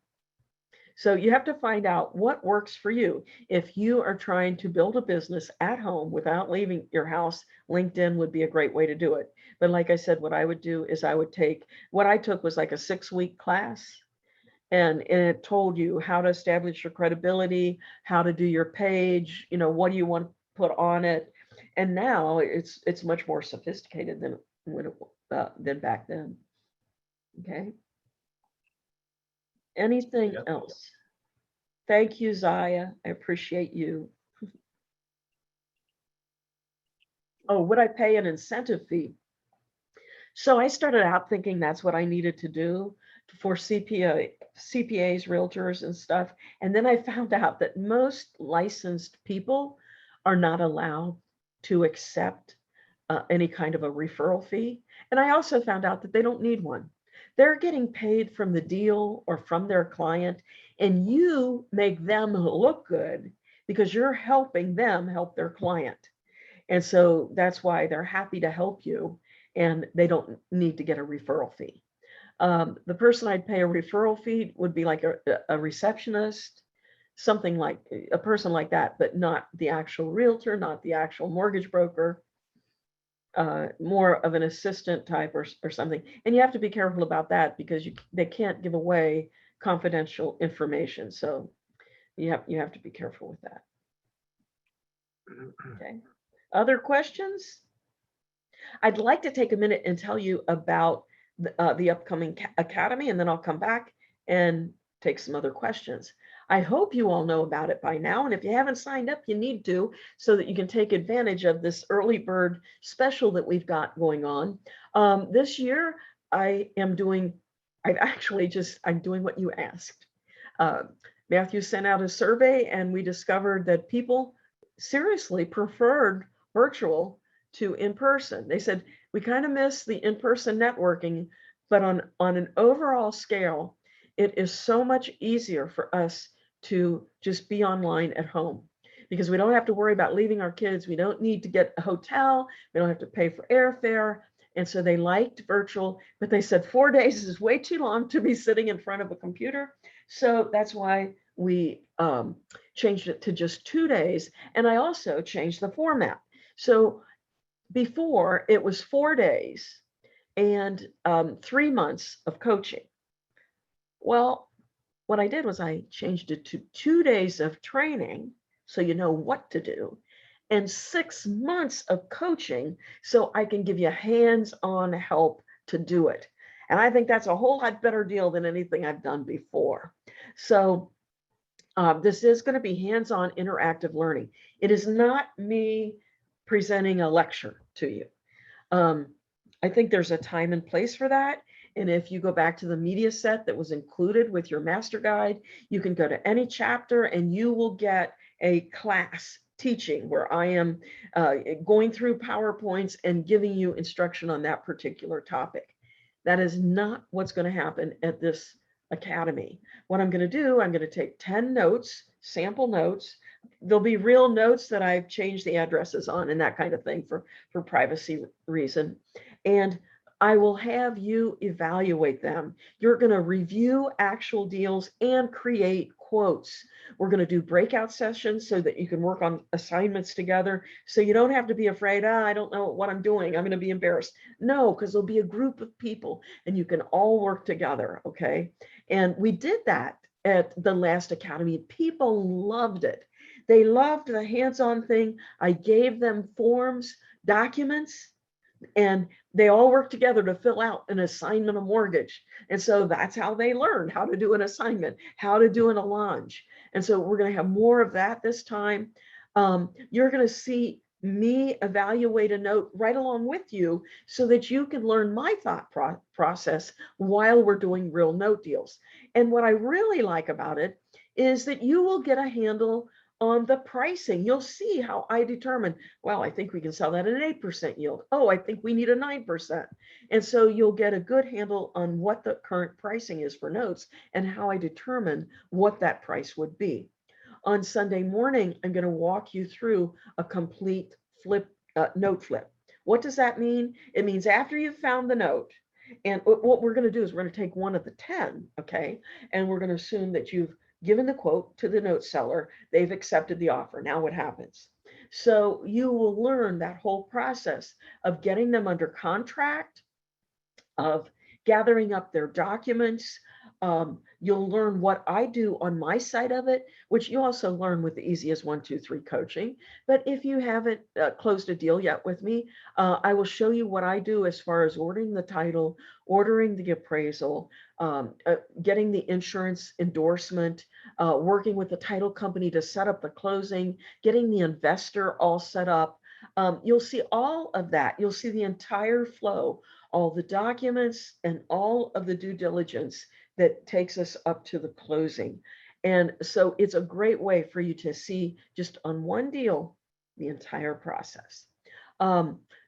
So you have to find out what works for you. If you are trying to build a business at home without leaving your house, LinkedIn would be a great way to do it. But like I said, what I would do is what I took was like a 6-week class, and it told you how to establish your credibility, how to do your page, what do you want to put on it. And now it's much more sophisticated than back then. Okay. Anything Yep. else? Thank you, Zaya. I appreciate you. Oh, would I pay an incentive fee? So I started out thinking that's what I needed to do for CPAs, realtors, and stuff. And then I found out that most licensed people are not allowed to accept any kind of a referral fee. And I also found out that they don't need one. They're getting paid from the deal or from their client, and you make them look good because you're helping them help their client. And so that's why they're happy to help you, and they don't need to get a referral fee. The person I'd pay a referral fee would be like a receptionist, something like a person like that, but not the actual realtor, not the actual mortgage broker, more of an assistant type or something. And you have to be careful about that because they can't give away confidential information. So you have to be careful with that. Okay. Other questions? I'd like to take a minute and tell you about the upcoming academy, and then I'll come back and take some other questions. I hope you all know about it by now, and if you haven't signed up, you need to, so that you can take advantage of this early bird special that we've got going on. This year, I'm doing what you asked. Matthew sent out a survey, and we discovered that people seriously preferred virtual to in-person. They said, we kind of miss the in-person networking, but on an overall scale, it is so much easier for us to just be online at home, because we don't have to worry about leaving our kids. We don't need to get a hotel. We don't have to pay for airfare. And so they liked virtual, but they said 4 days is way too long to be sitting in front of a computer. So that's why we changed it to just 2 days. And I also changed the format. So before, it was 4 days and 3 months of coaching. Well, what I did was I changed it to 2 days of training, so you know what to do, and 6 months of coaching, so I can give you hands-on help to do it. And I think that's a whole lot better deal than anything I've done before. So this is going to be hands-on interactive learning. It is not me presenting a lecture to you. I think there's a time and place for that. And if you go back to the media set that was included with your master guide, you can go to any chapter and you will get a class teaching where I am going through PowerPoints and giving you instruction on that particular topic. That is not what's going to happen at this academy. What I'm going to do, I'm going to take 10 notes, sample notes. There'll be real notes that I've changed the addresses on and that kind of thing for privacy reason. And I will have you evaluate them. You're going to review actual deals and create quotes. We're going to do breakout sessions so that you can work on assignments together. So you don't have to be afraid, I don't know what I'm doing, I'm going to be embarrassed. No, because there'll be a group of people and you can all work together. Okay. And we did that at the last academy. People loved it. They loved the hands-on thing. I gave them forms, documents, and they all work together to fill out an assignment of mortgage. And so that's how they learned how to do an assignment, how to do an allonge. And so we're going to have more of that this time. You're going to see me evaluate a note right along with you so that you can learn my thought process while we're doing real note deals. And what I really like about it is that you will get a handle on the pricing. You'll see how I determine, well, I think we can sell that at an 8% yield. Oh, I think we need a 9%. And so you'll get a good handle on what the current pricing is for notes and how I determine what that price would be. On Sunday morning, I'm going to walk you through a complete note flip. What does that mean? It means after you've found the note, and what we're going to do is we're going to take one of the 10, okay? And we're going to assume that you've given the quote to the note seller, they've accepted the offer. Now what happens? So you will learn that whole process of getting them under contract, of gathering up their documents. You'll learn what I do on my side of it, which you also learn with the easiest 1, 2, 3 coaching. But if you haven't closed a deal yet with me, I will show you what I do as far as ordering the title, ordering the appraisal, getting the insurance endorsement, working with the title company to set up the closing, getting the investor all set up. You'll see all of that. You'll see the entire flow, all the documents and all of the due diligence that takes us up to the closing. And so it's a great way for you to see just on one deal, the entire process.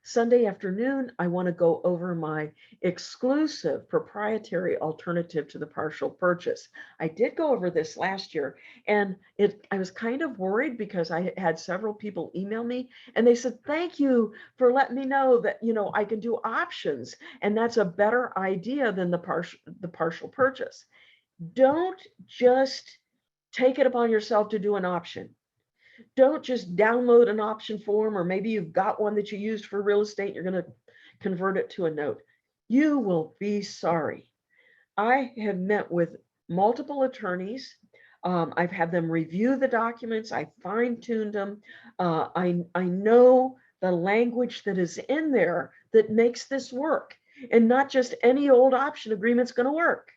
Sunday afternoon, I want to go over my exclusive proprietary alternative to the partial purchase. I did go over this last year, and I was kind of worried because I had several people email me and they said, thank you for letting me know that, I can do options, and that's a better idea than the partial purchase. Don't just take it upon yourself to do an option. Don't just download an option form, or maybe you've got one that you used for real estate, you're going to convert it to a note. You will be sorry. I have met with multiple attorneys. I've had them review the documents. I fine-tuned them. I know the language that is in there that makes this work, and not just any old option agreement's going to work.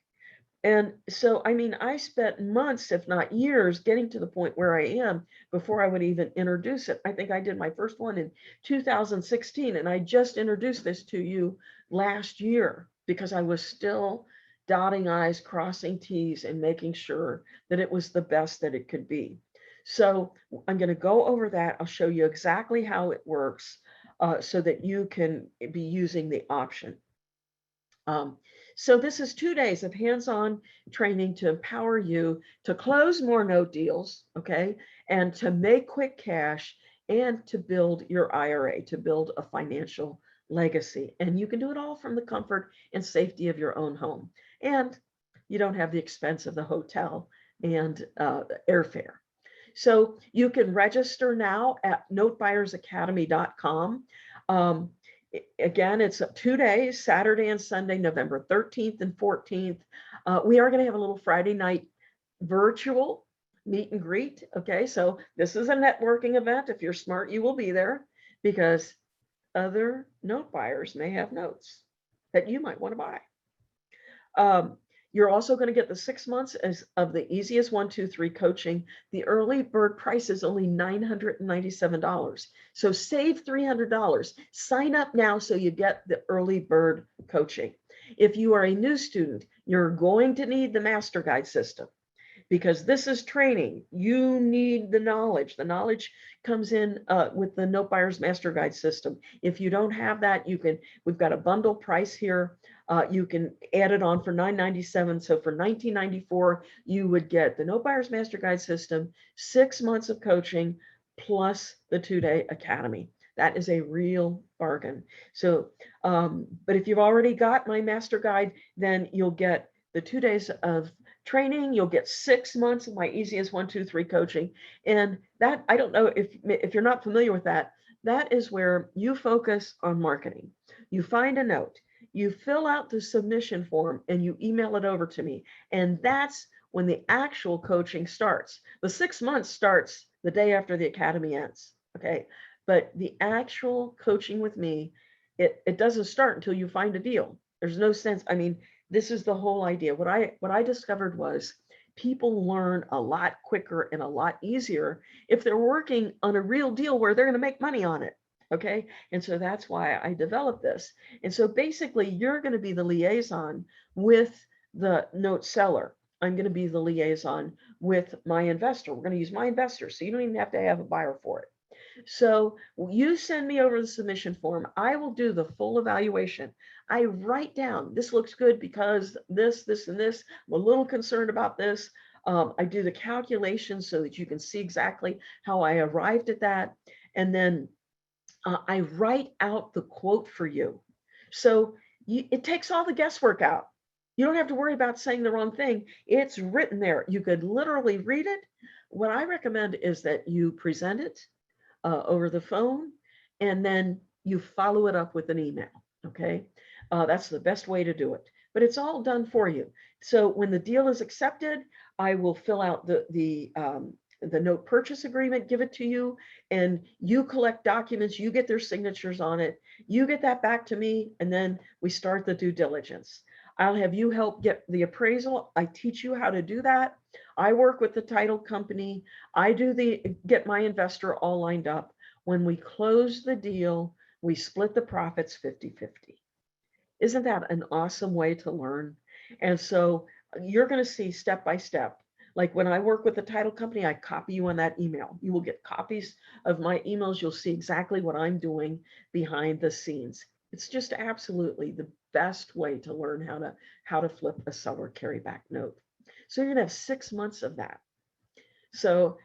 And so, I spent months, if not years, getting to the point where I am before I would even introduce it. I think I did my first one in 2016, and I just introduced this to you last year because I was still dotting I's, crossing T's, and making sure that it was the best that it could be. So I'm going to go over that. I'll show you exactly how it works so that you can be using the option. So this is 2 days of hands-on training to empower you to close more note deals, okay, and to make quick cash and to build your IRA, to build a financial legacy. And you can do it all from the comfort and safety of your own home. And you don't have the expense of the hotel and airfare. So you can register now at notebuyerzacademy.com. Again, it's 2 days, Saturday and Sunday, November 13th and 14th. We are going to have a little Friday night virtual meet and greet. Okay, so this is a networking event. If you're smart, you will be there because other note buyers may have notes that you might want to buy. You're also going to get the 6 months of the easiest 1, 2, 3 coaching. The early bird price is only $997. So save $300. Sign up now so you get the early bird coaching. If you are a new student, you're going to need the master guide system, because this is training. You need the knowledge. The knowledge comes in with the Note Buyer's Master Guide system. If you don't have that, we've got a bundle price here. You can add it on for $997. So for $19.94, you would get the Note Buyer's Master Guide system, 6 months of coaching, plus the 2-day academy. That is a real bargain. So, but if you've already got my master guide, then you'll get the 2 days of training. You'll get 6 months of my easiest 1, 2, 3 coaching. And that, I don't know if you're not familiar with that, that is where you focus on marketing. You find a note, you fill out the submission form, and you email it over to me. And that's when the actual coaching starts. The 6 months starts the day after the academy ends. Okay. But the actual coaching with me, it doesn't start until you find a deal. There's no sense. I mean, this is the whole idea. What I discovered was people learn a lot quicker and a lot easier if they're working on a real deal where they're going to make money on it. Okay. And so that's why I developed this. And so basically, you're going to be the liaison with the note seller. I'm going to be the liaison with my investor. We're going to use my investor. So you don't even have to have a buyer for it. So you send me over the submission form. I will do the full evaluation. I write down, this looks good because this, and this. I'm a little concerned about this. I do the calculations so that you can see exactly how I arrived at that. And then I write out the quote for you. So it takes all the guesswork out. You don't have to worry about saying the wrong thing. It's written there. You could literally read it. What I recommend is that you present it over the phone, and then you follow it up with an email. Okay. That's the best way to do it, but it's all done for you. So when the deal is accepted, I will fill out the note purchase agreement, give it to you, and you collect documents, you get their signatures on it, you get that back to me, and then we start the due diligence. I'll have you help get the appraisal. I teach you how to do that. I work with the title company. I get my investor all lined up. When we close the deal, we split the profits 50-50. Isn't that an awesome way to learn? And so you're going to see step by step. Like when I work with the title company, I copy you on that email. You will get copies of my emails. You'll see exactly what I'm doing behind the scenes. It's just absolutely the best way to learn how to flip a seller carryback note. So you're gonna have 6 months of that. So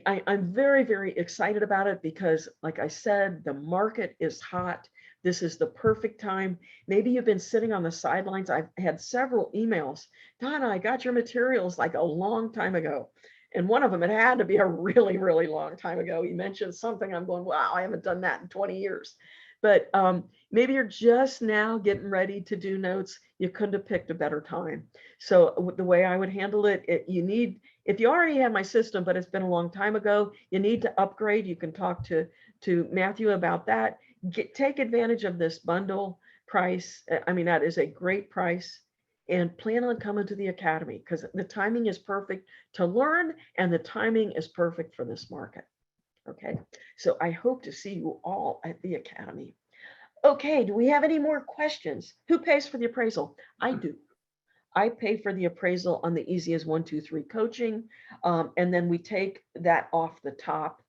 I'm very, very excited about it because, like I said, the market is hot. This is the perfect time. Maybe you've been sitting on the sidelines. I've had several emails. Donna, I got your materials like a long time ago. And one of them, it had to be a really, really long time ago. He mentioned something. I'm going, wow, I haven't done that in 20 years. But maybe you're just now getting ready to do notes. You couldn't have picked a better time. So the way I would handle it, if you already have my system, but it's been a long time ago, you need to upgrade. You can talk to Matthew about that. Take advantage of this bundle price. I mean, that is a great price. And plan on coming to the academy because the timing is perfect to learn, and the timing is perfect for this market. Okay, so I hope to see you all at the academy. Okay, do we have any more questions? Who pays for the appraisal? I do. I pay for the appraisal on the easiest 1, 2, 3 coaching. And then we take that off the top.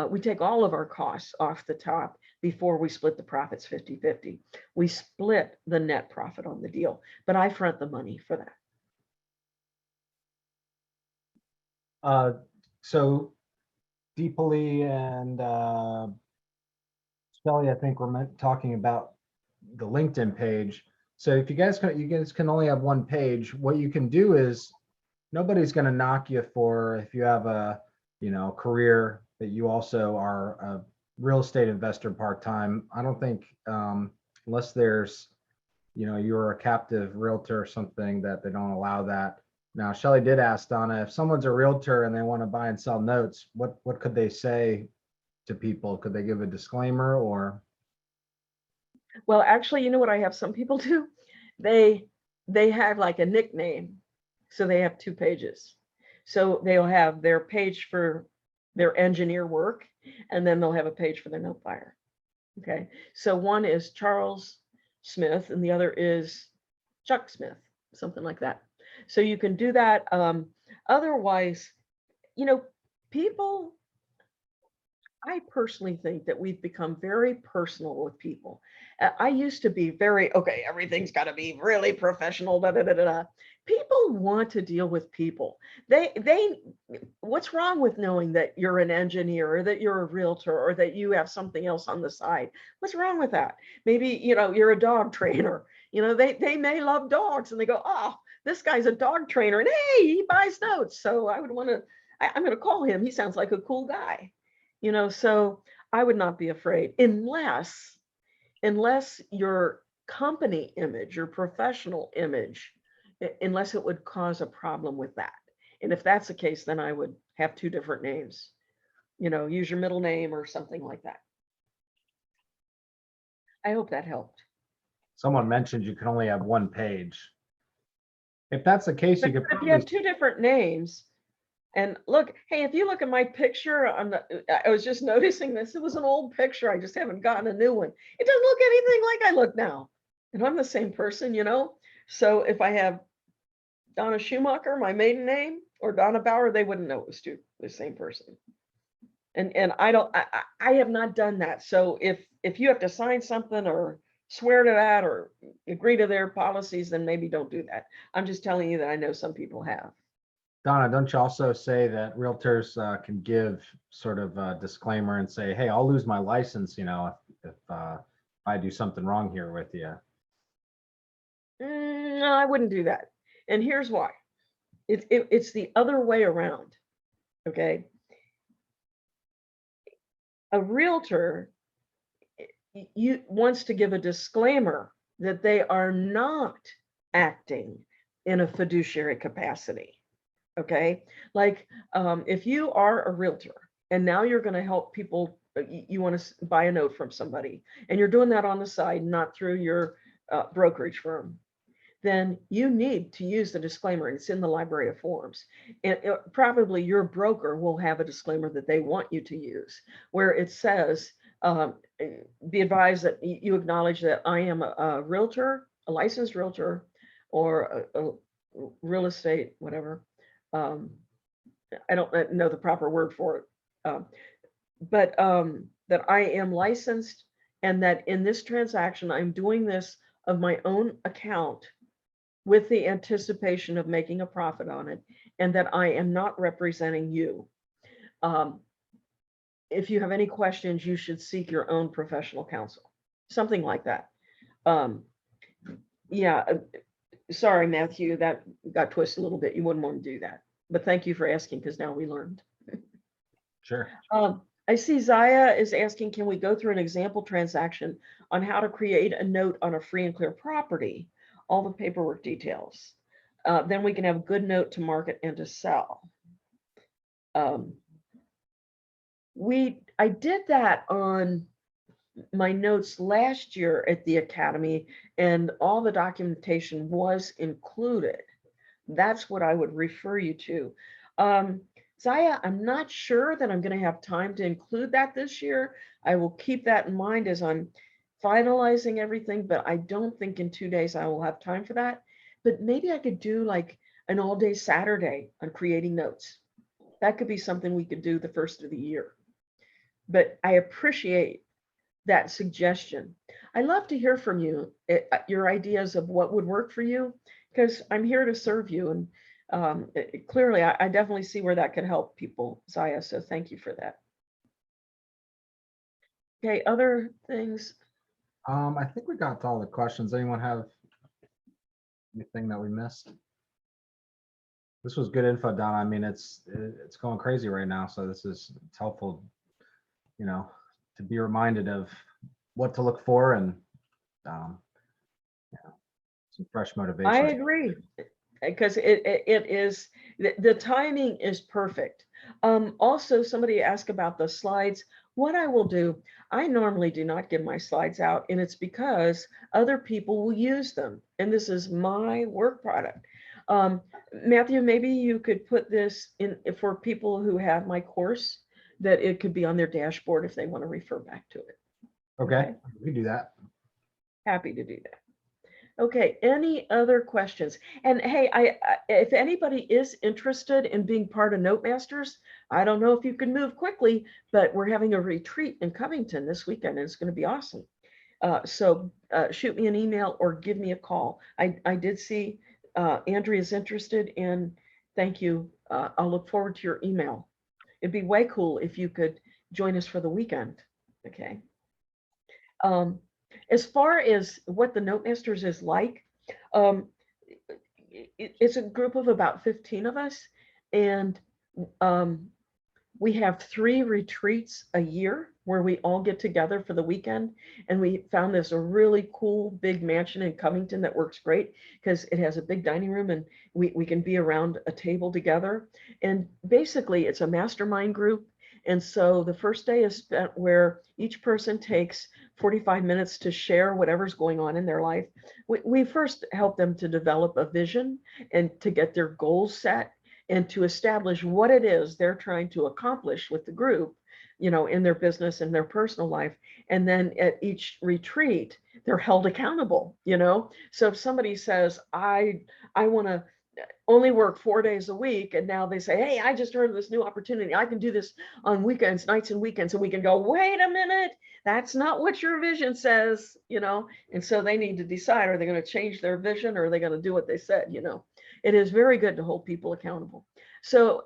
We take all of our costs off the top before we split the profits 50-50. We split the net profit on the deal, but I front the money for that. So Deeply and Shelly, I think we're talking about the LinkedIn page. So if you guys can only have one page, what you can do is nobody's going to knock you for if you have a career that you also are a real estate investor part-time. I don't think unless there's you're a captive realtor or something that they don't allow that. Now, Shelly did ask Donna, if someone's a realtor and they want to buy and sell notes, what could they say to people? Could they give a disclaimer or? Well, actually, you know what I have some people do? They they have like a nickname. So they have 2 pages. So they'll have their page for their engineer work, and then they'll have a page for their note buyer. Okay. So one is Charles Smith and the other is Chuck Smith, something like that. So you can do that. Otherwise, you know, people, I personally think that we've become very personal with people. I used to be very, okay, everything's got to be really professional. Da, da, da, da, da. People want to deal with people. What's wrong with knowing that you're an engineer or that you're a realtor or that you have something else on the side? What's wrong with that? Maybe, you're a dog trainer. They may love dogs and they go, oh, this guy's a dog trainer and hey, he buys notes. So I would want to, I'm going to call him. He sounds like a cool guy. So I would not be afraid unless your company image, your professional image, unless it would cause a problem with that. And if that's the case, then I would have 2 different names, use your middle name or something like that. I hope that helped. Someone mentioned you can only have 1 page. If that's the case, you could If you have 2 different names, and look, hey, if you look at my picture, I was just noticing this. It was an old picture. I just haven't gotten a new one. It doesn't look anything like I look now. And I'm the same person, So if I have Donna Schumacher, my maiden name, or Donna Bauer, they wouldn't know it was the same person. And I have not done that. So if you have to sign something or swear to that or agree to their policies, then maybe don't do that. I'm just telling you that I know some people have. Donna, don't you also say that realtors can give sort of a disclaimer and say, hey, I'll lose my license, if I do something wrong here with you? No, I wouldn't do that. And here's why. It's the other way around. Okay. A realtor wants to give a disclaimer that they are not acting in a fiduciary capacity. Okay. Like if you are a realtor and now you're going to help people, you want to buy a note from somebody and you're doing that on the side, not through your brokerage firm, then you need to use the disclaimer. It's in the library of forms. And probably your broker will have a disclaimer that they want you to use where it says, be advised that you acknowledge that I am a realtor, a licensed realtor, or a real estate, whatever. I don't know the proper word for it, but that I am licensed and that in this transaction, I'm doing this of my own account with the anticipation of making a profit on it, and that I am not representing you. If you have any questions, you should seek your own professional counsel, something like that. Yeah, sorry, Matthew, that got twisted a little bit. You wouldn't want to do that, but thank you for asking because now we learned. Sure. I see Zaya is asking, can we go through an example transaction on how to create a note on a free and clear property? All the paperwork details. Then we can have a good note to market and to sell. I did that on my notes last year at the Academy, and all the documentation was included. That's what I would refer you to. Zaya, I'm not sure that I'm going to have time to include that this year. I will keep that in mind as I'm finalizing everything, but I don't think in 2 days I will have time for that. But maybe I could do like an all-day Saturday on creating notes. That could be something we could do the first of the year. But I appreciate that suggestion. I love to hear from you, your ideas of what would work for you, because I'm here to serve you. And clearly, I definitely see where that could help people, Zaya. So thank you for that. Okay, other things. I think we got to all the questions. Anyone have anything that we missed? This was good info, Donna. I mean, it's going crazy right now, so it's helpful, to be reminded of what to look for and some fresh motivation. I agree, because it is the timing is perfect. Also, somebody asked about the slides. What I will do, I normally do not give my slides out, and it's because other people will use them, and this is my work product. Matthew, maybe you could put this in for people who have my course, that it could be on their dashboard if they want to refer back to it. Okay, we can do that. Happy to do that. Okay, any other questions? And hey, if anybody is interested in being part of Notemasters, I don't know if you can move quickly, but we're having a retreat in Covington this weekend, and it's going to be awesome. So shoot me an email or give me a call. I did see Andrea's interested, and thank you. I'll look forward to your email. It'd be way cool if you could join us for the weekend. Okay. As far as what the Notemasters is like, um, it's a group of about 15 of us, and um, we have 3 retreats a year where we all get together for the weekend. And we found this a really cool big mansion in Covington that works great because it has a big dining room, and we can be around a table together. And basically, it's a mastermind group. And so the first day is spent where each person takes 45 minutes to share whatever's going on in their life. We first help them to develop a vision and to get their goals set and to establish what it is they're trying to accomplish with the group, in their business and their personal life. And then at each retreat, they're held accountable. So if somebody says, I want to only work 4 days a week, and now they say, hey, I just heard of this new opportunity, I can do this on weekends, nights and weekends, and we can go, wait a minute, that's not what your vision says. And so they need to decide, are they going to change their vision, or are they going to do what they said? It is very good to hold people accountable. So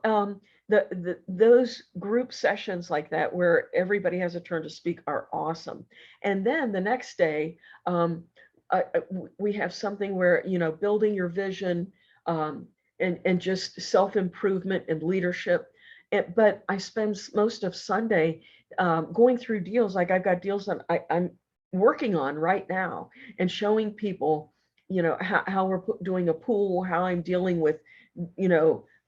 those group sessions like that, where everybody has a turn to speak, are awesome. And then the next day, we have something where, building your vision, and just self-improvement and leadership. But I spend most of Sunday going through deals. Like, I've got deals that I'm working on right now, and showing people, how we're doing a pool, how I'm dealing with,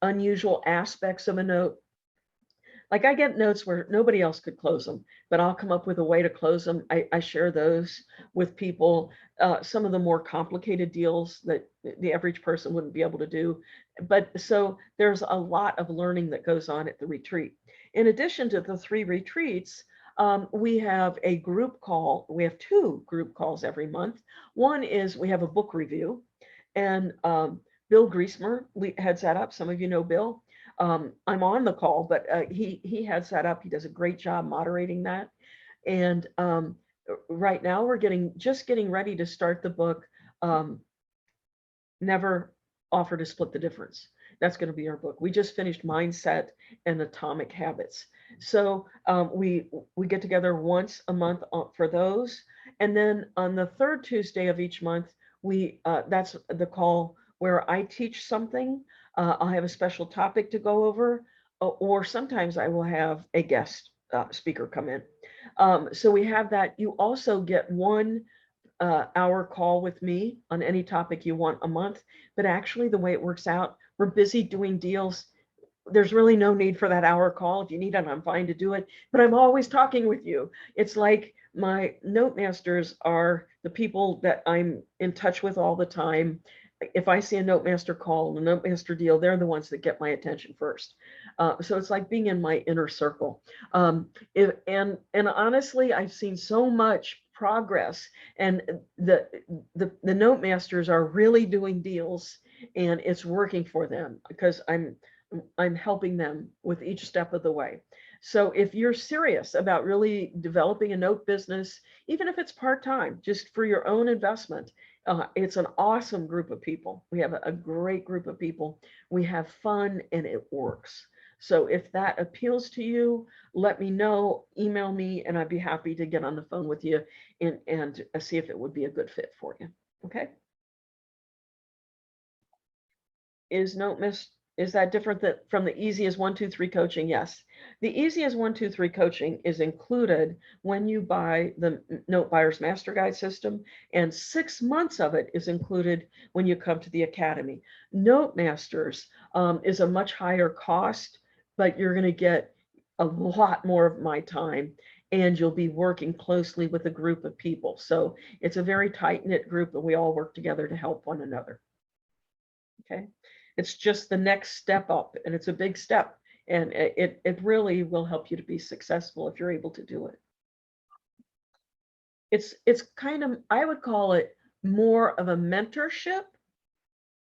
unusual aspects of a note. Like, I get notes where nobody else could close them, but I'll come up with a way to close them. I share those with people. Some of the more complicated deals that the average person wouldn't be able to do. But so there's a lot of learning that goes on at the retreat. In addition to the 3 retreats, we have a group call. We have 2 group calls every month. One is we have a book review, and Bill Griesmer heads that up. Some of you know Bill. I'm on the call, but he heads that up. He does a great job moderating that. And right now we're just getting ready to start the book, Never Offer to Split the Difference. That's going to be our book. We just finished Mindset and Atomic Habits. So we get together once a month for those. And then on the 3rd Tuesday of each month, that's the call where I teach something. I'll have a special topic to go over, or sometimes I will have a guest speaker come in. So we have that. You also get 1 hour call with me on any topic you want a month. But actually, the way it works out, we're busy doing deals. There's really no need for that hour call. If you need it, I'm fine to do it. But I'm always talking with you. It's like my Notemasters are the people that I'm in touch with all the time. If I see a Notemaster call, a Notemaster deal, they're the ones that get my attention first. So it's like being in my inner circle. And honestly, I've seen so much progress, and the Notemasters are really doing deals, and it's working for them because I'm helping them with each step of the way. So if you're serious about really developing a note business, even if it's part-time, just for your own investment, it's an awesome group of people. We have a great group of people. We have fun, and it works. So if that appeals to you, let me know, email me, and I'd be happy to get on the phone with you and see if it would be a good fit for you. Okay. Is that different from the easy as 1, 2, 3 coaching? Yes. The easy as 1, 2, 3 coaching is included when you buy the Note Buyer's Master Guide system, and 6 months of it is included when you come to the Academy. Note Masters is a much higher cost, but you're going to get a lot more of my time, and you'll be working closely with a group of people. So it's a very tight-knit group, and we all work together to help one another. Okay. It's just the next step up, and it's a big step, and it really will help you to be successful if you're able to do it. It's kind of, I would call it more of a mentorship.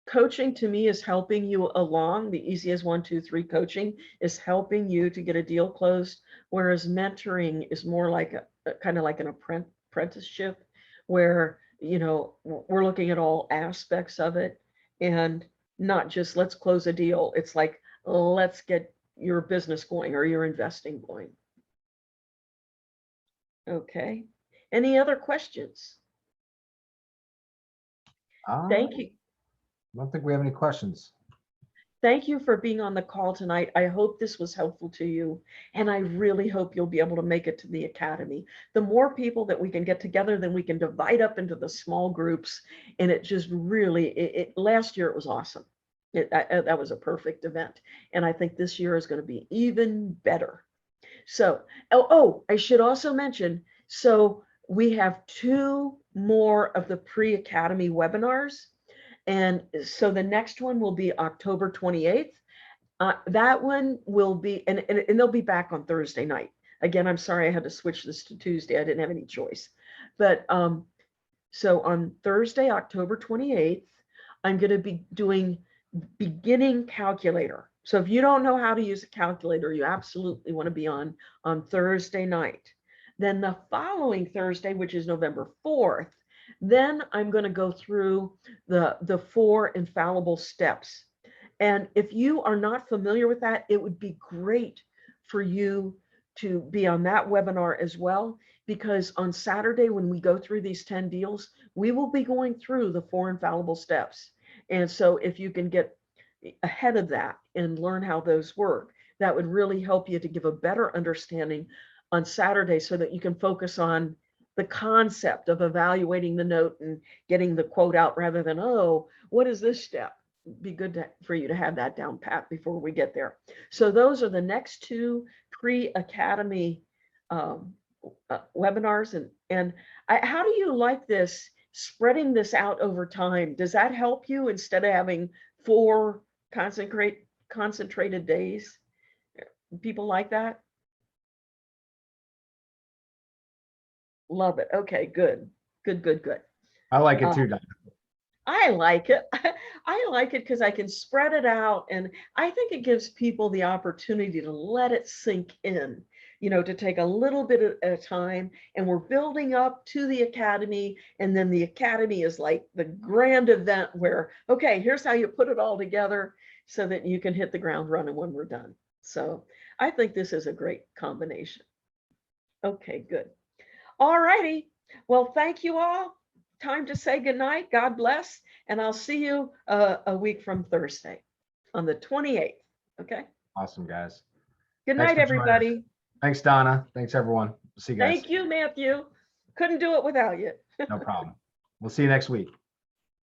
Coaching to me is helping you along. The easiest 1, 2, 3 coaching is helping you to get a deal closed, whereas mentoring is more like a kind of like an apprenticeship, where we're looking at all aspects of it, and not just let's close a deal. It's like, let's get your business going or your investing going. Okay. Any other questions? Thank you. I don't think we have any questions. Thank you for being on the call tonight. I hope this was helpful to you, and I really hope you'll be able to make it to the Academy. The more people that we can get together, then we can divide up into the small groups, and it just really, last year it was awesome. That was a perfect event, and I think this year is going to be even better. So, I should also mention, so we have 2 more of the pre-Academy webinars. And so the next one will be October 28th. That one will be, and they'll be back on Thursday night. Again, I'm sorry I had to switch this to Tuesday. I didn't have any choice. But so on Thursday, October 28th, I'm going to be doing beginning calculator. So if you don't know how to use a calculator, you absolutely want to be on Thursday night. Then the following Thursday, which is November 4th, then I'm going to go through the 4 infallible steps. And if you are not familiar with that, it would be great for you to be on that webinar as well, because on Saturday, when we go through these 10 deals, we will be going through the 4 infallible steps. And so if you can get ahead of that and learn how those work, that would really help you to give a better understanding on Saturday, so that you can focus on the concept of evaluating the note and getting the quote out, rather than, oh, what is this step? It'd be good for you to have that down pat before we get there. So those are the next 2 pre-Academy webinars. And how do you like this, spreading this out over time? Does that help you instead of having 4 concentrated days? People like that? Love it. Okay, good. I like it too, Don. I like it. I like it because I can spread it out, and I think it gives people the opportunity to let it sink in, to take a little bit at a time. And we're building up to the Academy, and then the Academy is like the grand event where, okay, here's how you put it all together so that you can hit the ground running when we're done. So I think this is a great combination. Okay, good. All righty. Well, thank you all. Time to say goodnight. God bless. And I'll see you a week from Thursday on the 28th. Okay. Awesome, guys. Good night, everybody. Thanks, Donna. Thanks, everyone. See you guys. Thank you, Matthew. Couldn't do it without you. No problem. We'll see you next week.